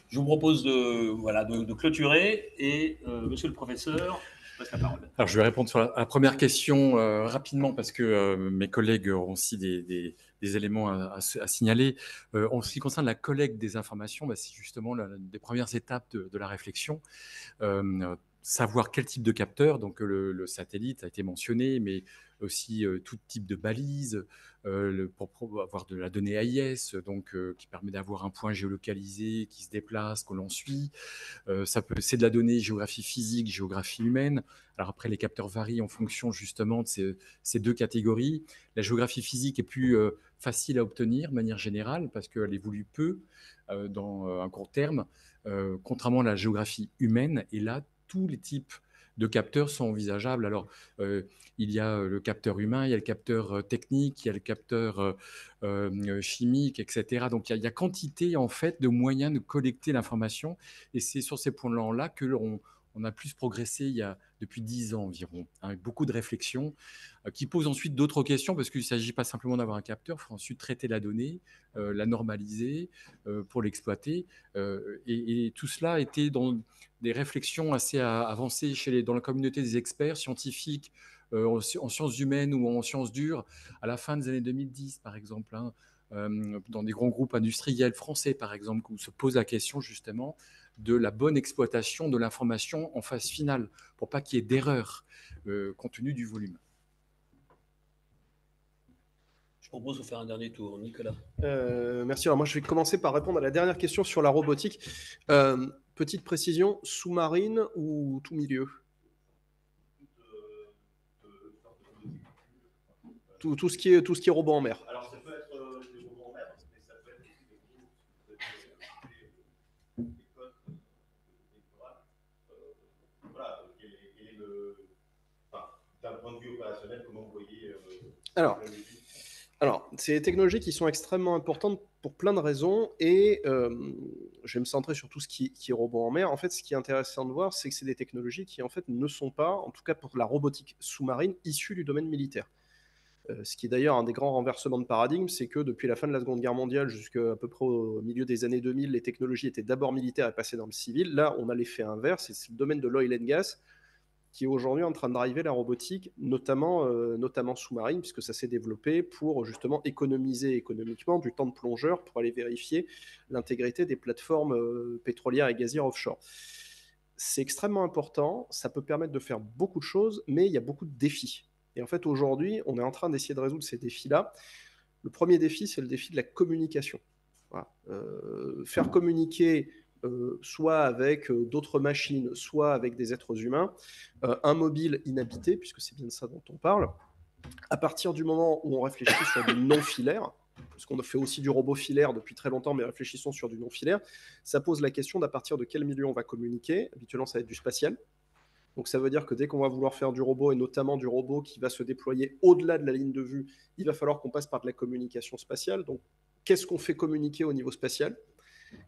A: Je vous propose de clôturer et monsieur le professeur, je passe la parole.
E: Alors, je vais répondre sur la première question rapidement parce que mes collègues auront aussi des éléments à signaler. En ce qui concerne la collecte des informations, c'est justement des premières étapes de la réflexion. Savoir quel type de capteur, donc le satellite a été mentionné, mais aussi tout type de balise, pour avoir de la donnée AIS, donc qui permet d'avoir un point géolocalisé qui se déplace, que l'on suit. C'est de la donnée géographie physique, géographie humaine. Alors après, les capteurs varient en fonction justement de ces deux catégories. La géographie physique est plus facile à obtenir de manière générale parce qu'elle évolue peu dans un court terme, contrairement à la géographie humaine. Et là, tous les types de capteurs sont envisageables. Alors, il y a le capteur humain, il y a le capteur technique, il y a le capteur chimique, etc. Donc, il y a quantité, en fait, de moyens de collecter l'information. Et c'est sur ces points-là que on a plus progressé depuis 10 ans environ, avec beaucoup de réflexions qui posent ensuite d'autres questions, parce qu'il ne s'agit pas simplement d'avoir un capteur, il faut ensuite traiter la donnée, la normaliser pour l'exploiter. Et tout cela était dans des réflexions assez avancées dans la communauté des experts scientifiques, en sciences humaines ou en sciences dures, à la fin des années 2010, par exemple, dans des grands groupes industriels français, par exemple, où se pose la question justement de la bonne exploitation de l'information en phase finale, pour pas qu'il y ait d'erreur compte tenu du volume.
A: Je propose de faire un dernier tour. Nicolas.
C: Merci. Alors moi, je vais commencer par répondre à la dernière question sur la robotique. Petite précision, sous-marine ou tout milieu? Tout ce qui est robot en mer.
G: Alors, ça peut être des robots en mer, mais ça peut être aussi des codes électorales. Voilà, d'un point de vue opérationnel, comment vous voyez
C: Alors, c'est des technologies qui sont extrêmement importantes pour plein de raisons et je vais me centrer sur tout ce qui est robot en mer. En fait, ce qui est intéressant de voir, c'est que c'est des technologies qui, en fait, ne sont pas, en tout cas pour la robotique sous-marine, issues du domaine militaire. Ce qui est d'ailleurs un des grands renversements de paradigme, c'est que depuis la fin de la Seconde Guerre mondiale jusqu'à peu près au milieu des années 2000, les technologies étaient d'abord militaires et passées dans le civil. Là, on a l'effet inverse, c'est le domaine de l'oil and gas qui est aujourd'hui en train de driver la robotique, notamment sous-marine, puisque ça s'est développé pour justement économiser économiquement du temps de plongeur pour aller vérifier l'intégrité des plateformes pétrolières et gazières offshore. C'est extrêmement important, ça peut permettre de faire beaucoup de choses, mais il y a beaucoup de défis. Et en fait, aujourd'hui, on est en train d'essayer de résoudre ces défis-là. Le premier défi, c'est le défi de la communication. Voilà. Faire communiquer soit avec d'autres machines, soit avec des êtres humains, un mobile inhabité, puisque c'est bien de ça dont on parle, à partir du moment où on réfléchit sur du non-filaire, parce qu'on fait aussi du robot filaire depuis très longtemps, mais réfléchissons sur du non filaire, ça pose la question d'à partir de quel milieu on va communiquer. Habituellement, ça va être du spatial. Donc ça veut dire que dès qu'on va vouloir faire du robot, et notamment du robot qui va se déployer au-delà de la ligne de vue, il va falloir qu'on passe par de la communication spatiale. Donc qu'est-ce qu'on fait communiquer au niveau spatial?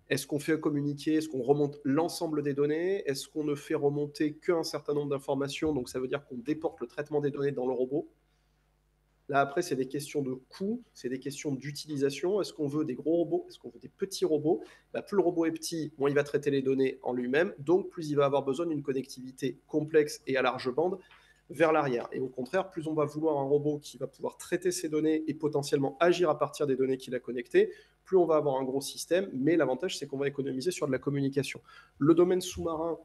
C: Est-ce qu'on fait communiquer, est-ce qu'on remonte l'ensemble des données? Est-ce qu'on ne fait remonter qu'un certain nombre d'informations? Donc ça veut dire qu'on déporte le traitement des données dans le robot. Là, après, c'est des questions de coût, c'est des questions d'utilisation. Est-ce qu'on veut des gros robots? Est-ce qu'on veut des petits robots? Plus le robot est petit, moins il va traiter les données en lui-même, donc plus il va avoir besoin d'une connectivité complexe et à large bande vers l'arrière. Et au contraire, plus on va vouloir un robot qui va pouvoir traiter ces données et potentiellement agir à partir des données qu'il a connectées, plus on va avoir un gros système, mais l'avantage, c'est qu'on va économiser sur de la communication. Le domaine sous-marin,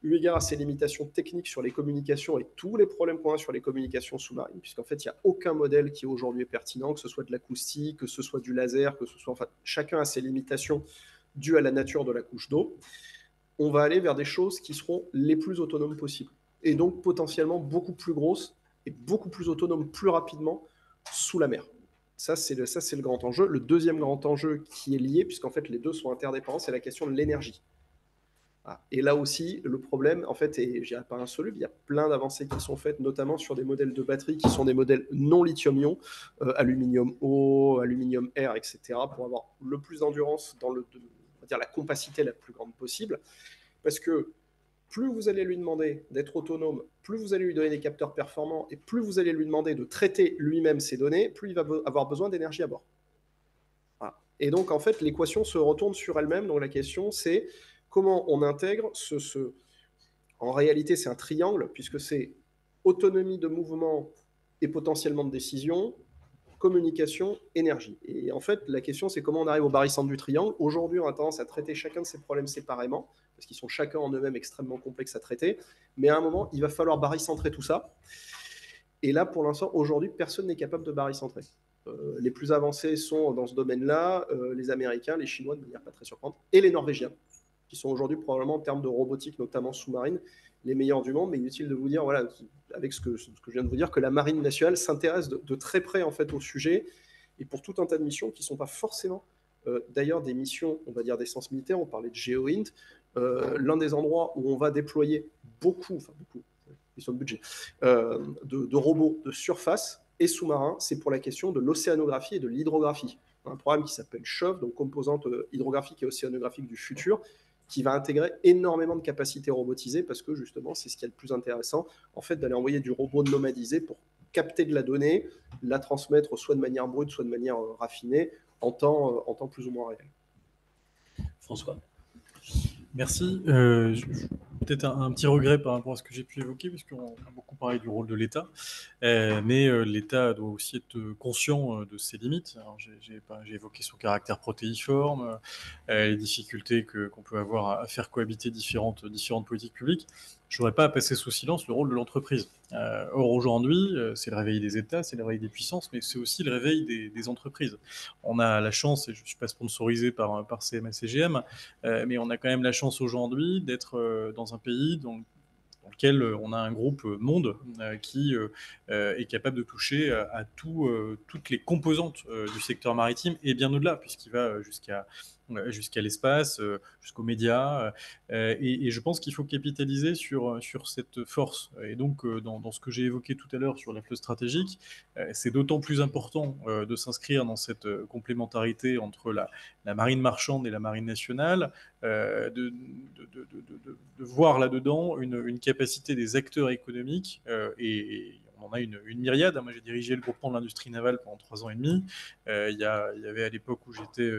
C: eu égard à ses limitations techniques sur les communications et tous les problèmes qu'on a sur les communications sous-marines, puisqu'en fait, il n'y a aucun modèle qui aujourd'hui est pertinent, que ce soit de l'acoustique, que ce soit du laser, que ce soit... Enfin, chacun a ses limitations dues à la nature de la couche d'eau. On va aller vers des choses qui seront les plus autonomes possibles, et donc potentiellement beaucoup plus grosses et beaucoup plus autonomes plus rapidement sous la mer. Ça, c'est le grand enjeu. Le deuxième grand enjeu qui est lié, puisqu'en fait, les deux sont interdépendants, c'est la question de l'énergie. Et là aussi, le problème, en fait, est, je dirais pas insoluble, il y a plein d'avancées qui sont faites, notamment sur des modèles de batteries qui sont des modèles non lithium-ion, aluminium-O, aluminium-R, etc., pour avoir le plus d'endurance dans on va dire la compacité la plus grande possible. Parce que plus vous allez lui demander d'être autonome, plus vous allez lui donner des capteurs performants, et plus vous allez lui demander de traiter lui-même ces données, plus il va avoir besoin d'énergie à bord. Voilà. Et donc, en fait, l'équation se retourne sur elle-même. Donc, la question, c'est comment on intègre En réalité, c'est un triangle, puisque c'est autonomie de mouvement et potentiellement de décision, communication, énergie. Et en fait, la question, c'est comment on arrive au barycentre du triangle. Aujourd'hui, on a tendance à traiter chacun de ces problèmes séparément, parce qu'ils sont chacun en eux-mêmes extrêmement complexes à traiter. Mais à un moment, il va falloir barycentrer tout ça. Et là, pour l'instant, aujourd'hui, personne n'est capable de barycentrer. Les plus avancés sont dans ce domaine-là, les Américains, les Chinois, de manière pas très surprenante, et les Norvégiens, qui sont aujourd'hui probablement en termes de robotique, notamment sous-marine, les meilleurs du monde. Mais inutile de vous dire, voilà, avec ce que je viens de vous dire, que la Marine nationale s'intéresse de très près en fait au sujet, et pour tout un tas de missions qui ne sont pas forcément d'ailleurs des missions, on va dire d'essence militaire. On parlait de GeoInt, l'un des endroits où on va déployer beaucoup, question de budget, de robots de surface et sous-marins, c'est pour la question de l'océanographie et de l'hydrographie. Un programme qui s'appelle CHOV, donc composante hydrographique et océanographique du futur, qui va intégrer énormément de capacités robotisées, parce que justement, c'est ce qui est le plus intéressant, en fait, d'aller envoyer du robot nomadisé pour capter de la donnée, la transmettre soit de manière brute, soit de manière raffinée, en temps plus ou moins réel.
A: François.
D: Merci. Peut-être un petit regret par rapport à ce que j'ai pu évoquer, puisqu'on a beaucoup parlé du rôle de l'État, mais l'État doit aussi être conscient de ses limites. J'ai évoqué son caractère protéiforme, les difficultés qu'on peut avoir à faire cohabiter différentes politiques publiques. Je ne voudrais pas passer sous silence le rôle de l'entreprise. Or, aujourd'hui, c'est le réveil des États, c'est le réveil des puissances, mais c'est aussi le réveil des entreprises. On a la chance, et je ne suis pas sponsorisé par CMA-CGM, mais on a quand même la chance aujourd'hui d'être dans un pays dans lequel on a un groupe monde qui est capable de toucher à toutes les composantes du secteur maritime, et bien au-delà, puisqu'il va jusqu'à l'espace, jusqu'aux médias, et je pense qu'il faut capitaliser sur cette force. Et donc, dans ce que j'ai évoqué tout à l'heure sur la flotte stratégique, c'est d'autant plus important de s'inscrire dans cette complémentarité entre la marine marchande et la marine nationale, de voir là-dedans une capacité des acteurs économiques, et on en a une myriade. Moi, j'ai dirigé le groupement de l'industrie navale pendant 3 ans et demi. Il y avait à l'époque où j'étais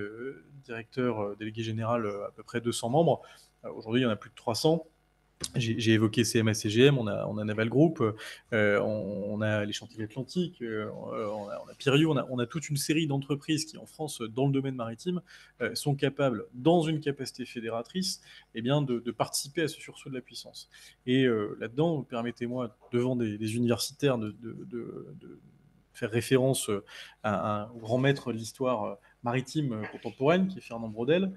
D: directeur délégué général à peu près 200 membres. Aujourd'hui, il y en a plus de 300. J'ai évoqué CMA-CGM, on a Naval Group, on a les Chantiers Atlantiques, on a Piriou, on a toute une série d'entreprises qui, en France, dans le domaine maritime, sont capables, dans une capacité fédératrice, de participer à ce sursaut de la puissance. Et là-dedans, permettez-moi, devant des universitaires, de faire référence à un grand maître de l'histoire maritime contemporaine, qui est Fernand Braudel,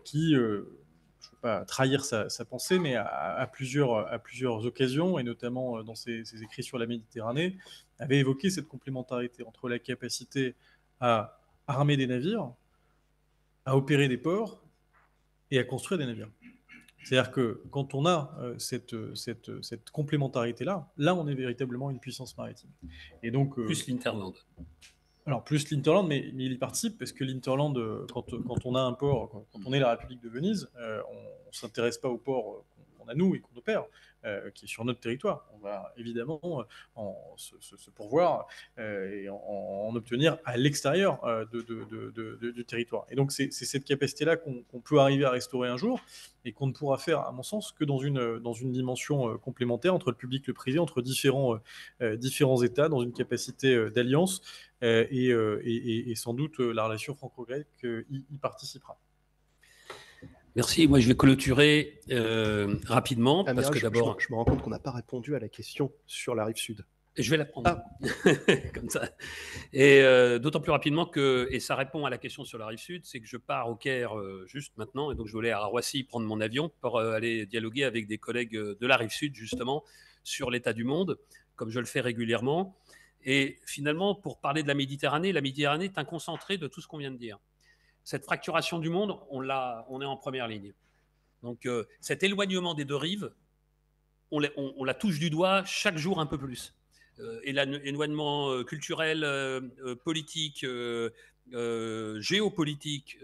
D: qui... je ne veux pas trahir sa pensée, mais à plusieurs occasions, et notamment dans ses écrits sur la Méditerranée, avait évoqué cette complémentarité entre la capacité à armer des navires, à opérer des ports et à construire des navires. C'est-à-dire que quand on a cette complémentarité-là, là, on est véritablement une puissance maritime. Et donc,
A: Plus l'Interland.
D: alors, plus l'Interland, mais il y participe, parce que l'Interland, quand on a un port, quand on est la République de Venise, on ne s'intéresse pas au port qu'on a nous et qu'on opère, qui est sur notre territoire. On va évidemment se pourvoir et en obtenir à l'extérieur du territoire. Et donc, c'est cette capacité-là qu'on peut arriver à restaurer un jour, et qu'on ne pourra faire, à mon sens, que dans une dimension complémentaire entre le public et le privé, entre différents États, dans une capacité d'alliance, et sans doute la relation franco-grecque y participera.
A: Merci. Moi, je vais clôturer rapidement,
C: Amiral,
A: parce que d'abord...
C: je me rends compte qu'on n'a pas répondu à la question sur la rive sud.
A: Je vais la prendre comme ça. Et d'autant plus rapidement que, et ça répond à la question sur la rive sud, c'est que je pars au Caire juste maintenant, et donc je voulais à Roissy prendre mon avion pour aller dialoguer avec des collègues de la rive sud, justement, sur l'état du monde, comme je le fais régulièrement. Et finalement, pour parler de la Méditerranée est un concentré de tout ce qu'on vient de dire. Cette fracturation du monde, on est en première ligne. Donc cet éloignement des deux rives, on la touche du doigt chaque jour un peu plus. Et l'éloignement culturel, politique, géopolitique,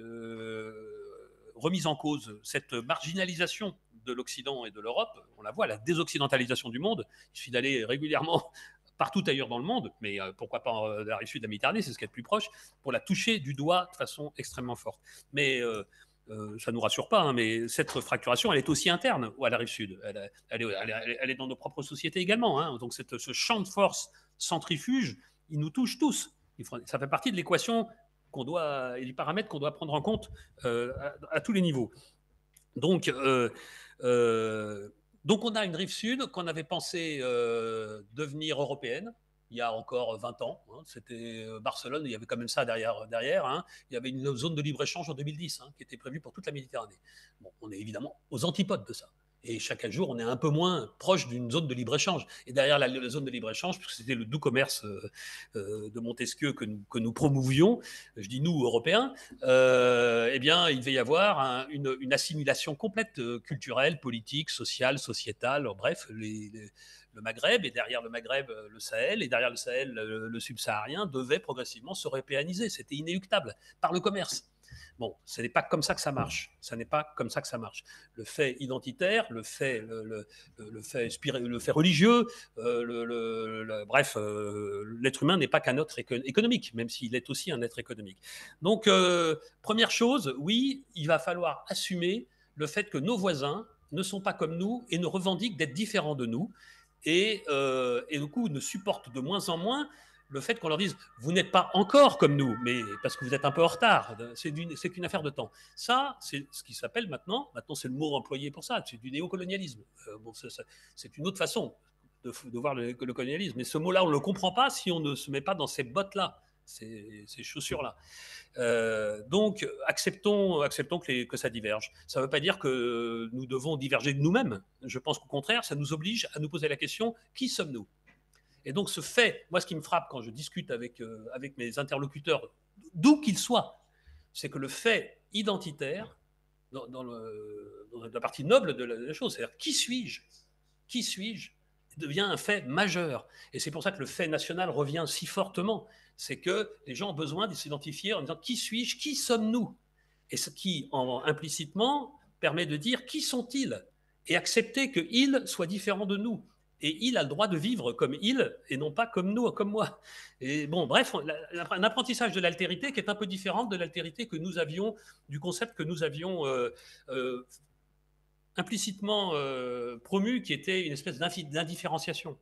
A: remise en cause, cette marginalisation de l'Occident et de l'Europe, on la voit, la désoccidentalisation du monde. Il suffit d'aller régulièrement partout ailleurs dans le monde, mais pourquoi pas la rive sud de la Méditerranée, c'est ce qui est le plus proche, pour la toucher du doigt de façon extrêmement forte. Mais ça ne nous rassure pas, hein, mais cette fracturation, elle est aussi interne à la rive sud. Elle est dans nos propres sociétés également. Hein. Donc ce champ de force centrifuge, il nous touche tous. Ça fait partie de l'équation et du paramètre qu'on doit prendre en compte à tous les niveaux. Donc on a une rive sud qu'on avait pensé devenir européenne il y a encore 20 ans. Hein. C'était Barcelone, il y avait quand même ça derrière. Hein. Il y avait une zone de libre-échange en 2010 qui était prévue pour toute la Méditerranée. Bon, on est évidemment aux antipodes de ça. Et chaque jour, on est un peu moins proche d'une zone de libre-échange. Et derrière la zone de libre-échange, puisque c'était le doux commerce de Montesquieu que nous promouvions, je dis nous, Européens, eh bien, il devait y avoir une assimilation complète culturelle, politique, sociale, sociétale, bref, le Maghreb, et derrière le Maghreb, le Sahel, et derrière le Sahel, le subsaharien, devait progressivement se européaniser. C'était inéluctable par le commerce. Bon, ce n'est pas comme ça que ça marche. Ça n'est pas comme ça que ça marche. Le fait identitaire, le fait religieux, bref, l'être humain n'est pas qu'un être économique, même s'il est aussi un être économique. Donc, première chose, oui, il va falloir assumer le fait que nos voisins ne sont pas comme nous et ne revendiquent d'être différents de nous. Et du coup, ne supportent de moins en moins le fait qu'on leur dise « vous n'êtes pas encore comme nous, mais parce que vous êtes un peu en retard, c'est qu'une affaire de temps ». Ça, c'est ce qui s'appelle maintenant c'est le mot employé pour ça, c'est du néocolonialisme. Bon, c'est une autre façon de voir le colonialisme. Mais ce mot-là, on ne le comprend pas si on ne se met pas dans ces bottes-là, ces chaussures-là. Donc, acceptons que ça diverge. Ça ne veut pas dire que nous devons diverger de nous-mêmes. Je pense qu'au contraire, ça nous oblige à nous poser la question « qui sommes-nous » ? Et donc ce fait, moi ce qui me frappe quand je discute avec mes interlocuteurs, d'où qu'ils soient, c'est que le fait identitaire, dans la partie noble de la chose, c'est-à-dire qui suis-je, devient un fait majeur. Et c'est pour ça que le fait national revient si fortement. C'est que les gens ont besoin de s'identifier en disant qui suis-je, qui sommes-nous ? Et ce qui, implicitement, permet de dire qui sont-ils ? Et accepter qu'ils soient différents de nous. Et il a le droit de vivre comme il et non pas comme nous, comme moi. Et bon, bref, un apprentissage de l'altérité qui est un peu différent de l'altérité que nous avions, du concept que nous avions implicitement promu, qui était une espèce d'indifférenciation,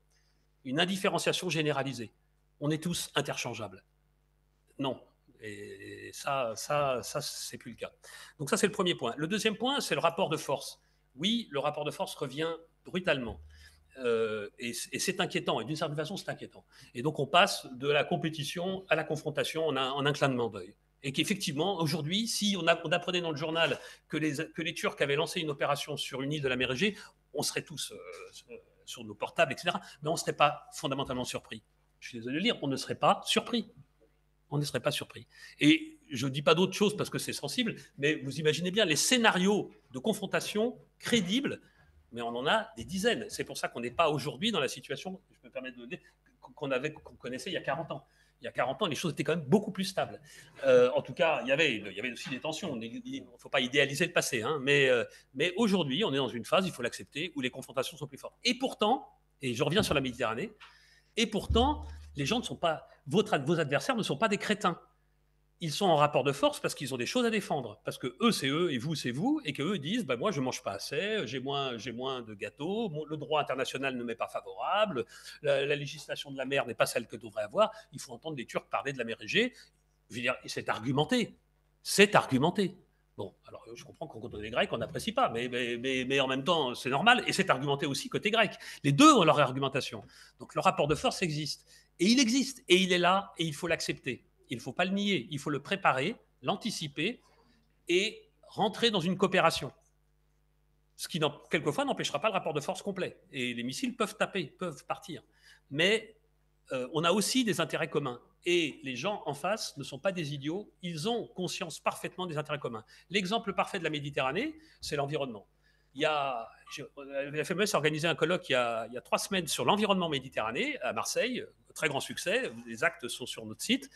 A: une indifférenciation généralisée. On est tous interchangeables. Non. Et ça c'est plus le cas. Donc ça, c'est le premier point. Le deuxième point, c'est le rapport de force. Oui, le rapport de force revient brutalement. Et c'est inquiétant, et d'une certaine façon c'est inquiétant. Et donc on passe de la compétition à la confrontation en un clin d'œil. Et qu'effectivement, aujourd'hui, si on apprenait dans le journal que les Turcs avaient lancé une opération sur une île de la mer Égée, on serait tous sur nos portables, etc. Mais on ne serait pas fondamentalement surpris. Je suis désolé de le dire, on ne serait pas surpris. On ne serait pas surpris. Et je ne dis pas d'autre chose parce que c'est sensible, mais vous imaginez bien les scénarios de confrontation crédibles, mais on en a des dizaines. C'est pour ça qu'on n'est pas aujourd'hui dans la situation, je me permets de le dire, qu'on connaissait il y a 40 ans. Il y a 40 ans, les choses étaient quand même beaucoup plus stables. En tout cas, il y avait aussi des tensions. Il ne faut pas idéaliser le passé. Hein, mais aujourd'hui, on est dans une phase, il faut l'accepter, où les confrontations sont plus fortes. Et pourtant, et je reviens sur la Méditerranée, et pourtant, les gens ne sont pas, vos adversaires ne sont pas des crétins. Ils sont en rapport de force parce qu'ils ont des choses à défendre. Parce que eux, c'est eux et vous, c'est vous. Et qu'eux disent, bah, moi, je ne mange pas assez, j'ai moins de gâteaux, le droit international ne m'est pas favorable, la législation de la mer n'est pas celle que devrait avoir. Il faut entendre les Turcs parler de la mer Égée. Je veux dire, c'est argumenté. C'est argumenté. Bon, alors je comprends qu'en côté des Grecs, on n'apprécie pas, mais en même temps, c'est normal. Et c'est argumenté aussi côté grec. Les deux ont leur argumentation. Donc le rapport de force existe. Et il existe. Et il est là. Et il faut l'accepter. Il ne faut pas le nier, il faut le préparer, l'anticiper et rentrer dans une coopération. Ce qui, quelquefois, n'empêchera pas le rapport de force complet. Et les missiles peuvent taper, peuvent partir. Mais on a aussi des intérêts communs. Et les gens en face ne sont pas des idiots, ils ont conscience parfaitement des intérêts communs. L'exemple parfait de la Méditerranée, c'est l'environnement. La FMS a organisé un colloque il y a 3 semaines sur l'environnement méditerranéen à Marseille, très grand succès, les actes sont sur notre site.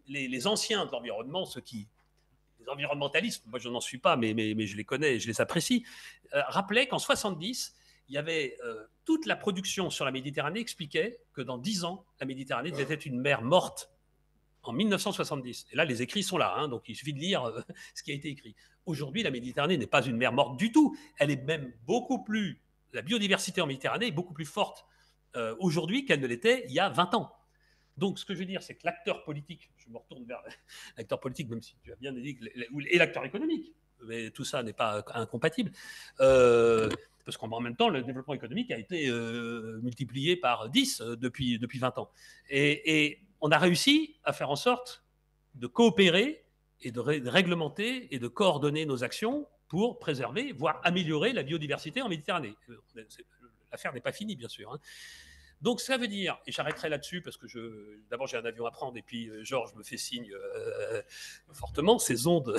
A: Les anciens de l'environnement, les environnementalistes, moi je n'en suis pas, mais je les connais et je les apprécie, rappelaient qu'en 70, il y avait toute la production sur la Méditerranée expliquait que dans 10 ans, la Méditerranée devait être une mer morte en 1970. Et là, les écrits sont là, hein, donc il suffit de lire ce qui a été écrit. Aujourd'hui, la Méditerranée n'est pas une mer morte du tout. Elle est même beaucoup plus... La biodiversité en Méditerranée est beaucoup plus forte aujourd'hui qu'elle ne l'était il y a 20 ans. Donc, ce que je veux dire, c'est que l'acteur politique, je me retourne vers l'acteur politique, même si tu as bien dit, et l'acteur économique, mais tout ça n'est pas incompatible, parce qu'en même temps, le développement économique a été multiplié par 10 depuis 20 ans. Et on a réussi à faire en sorte de coopérer et de réglementer et de coordonner nos actions pour préserver, voire améliorer la biodiversité en Méditerranée. L'affaire n'est pas finie, bien sûr. Hein. Donc ça veut dire, et j'arrêterai là-dessus parce que d'abord j'ai un avion à prendre et puis Georges me fait signe fortement, ces ondes,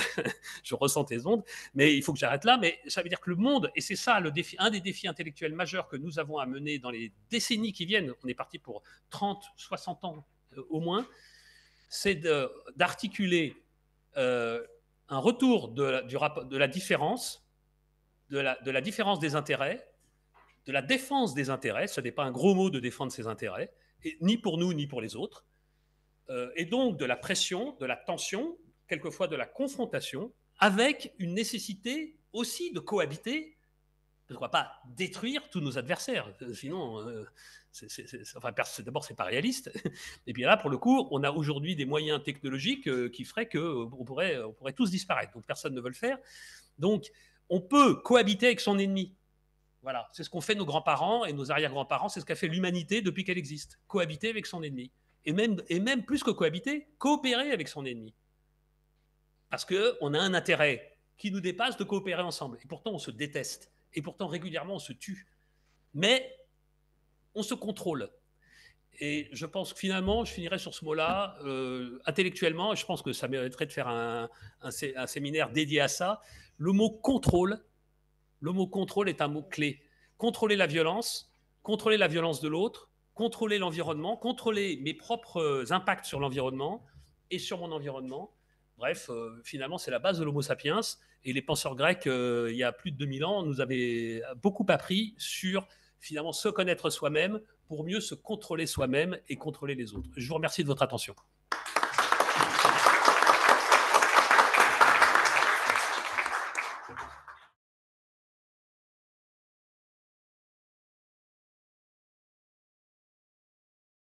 A: je ressens tes ondes, mais il faut que j'arrête là, mais ça veut dire que le monde, et c'est ça un des défis intellectuels majeurs que nous avons à mener dans les décennies qui viennent, on est parti pour 30, 60 ans au moins, c'est d'articuler un retour de la différence, de la différence des intérêts, de la défense des intérêts, ce n'est pas un gros mot de défendre ses intérêts, ni pour nous, ni pour les autres, et donc de la pression, de la tension, quelquefois de la confrontation, avec une nécessité aussi de cohabiter, parce qu'on ne va pas détruire tous nos adversaires, sinon, d'abord, ce n'est pas réaliste, et puis là, pour le coup, on a aujourd'hui des moyens technologiques qui feraient qu'on pourrait tous disparaître, donc personne ne veut le faire, donc on peut cohabiter avec son ennemi. Voilà, c'est ce qu'ont fait nos grands-parents et nos arrière-grands-parents, c'est ce qu'a fait l'humanité depuis qu'elle existe. Cohabiter avec son ennemi. Et même plus que cohabiter, coopérer avec son ennemi. Parce qu'on a un intérêt qui nous dépasse de coopérer ensemble. Et pourtant, on se déteste. Et pourtant, régulièrement, on se tue. Mais on se contrôle. Et je pense que finalement, je finirai sur ce mot-là, intellectuellement, et je pense que ça mériterait de faire un séminaire dédié à ça. Le mot contrôle est un mot clé. Contrôler la violence de l'autre, contrôler l'environnement, contrôler mes propres impacts sur l'environnement et sur mon environnement. Bref, finalement, c'est la base de l'Homo sapiens. Et les penseurs grecs, il y a plus de 2000 ans, nous avaient beaucoup appris sur, finalement, se connaître soi-même pour mieux se contrôler soi-même et contrôler les autres. Je vous remercie de votre attention.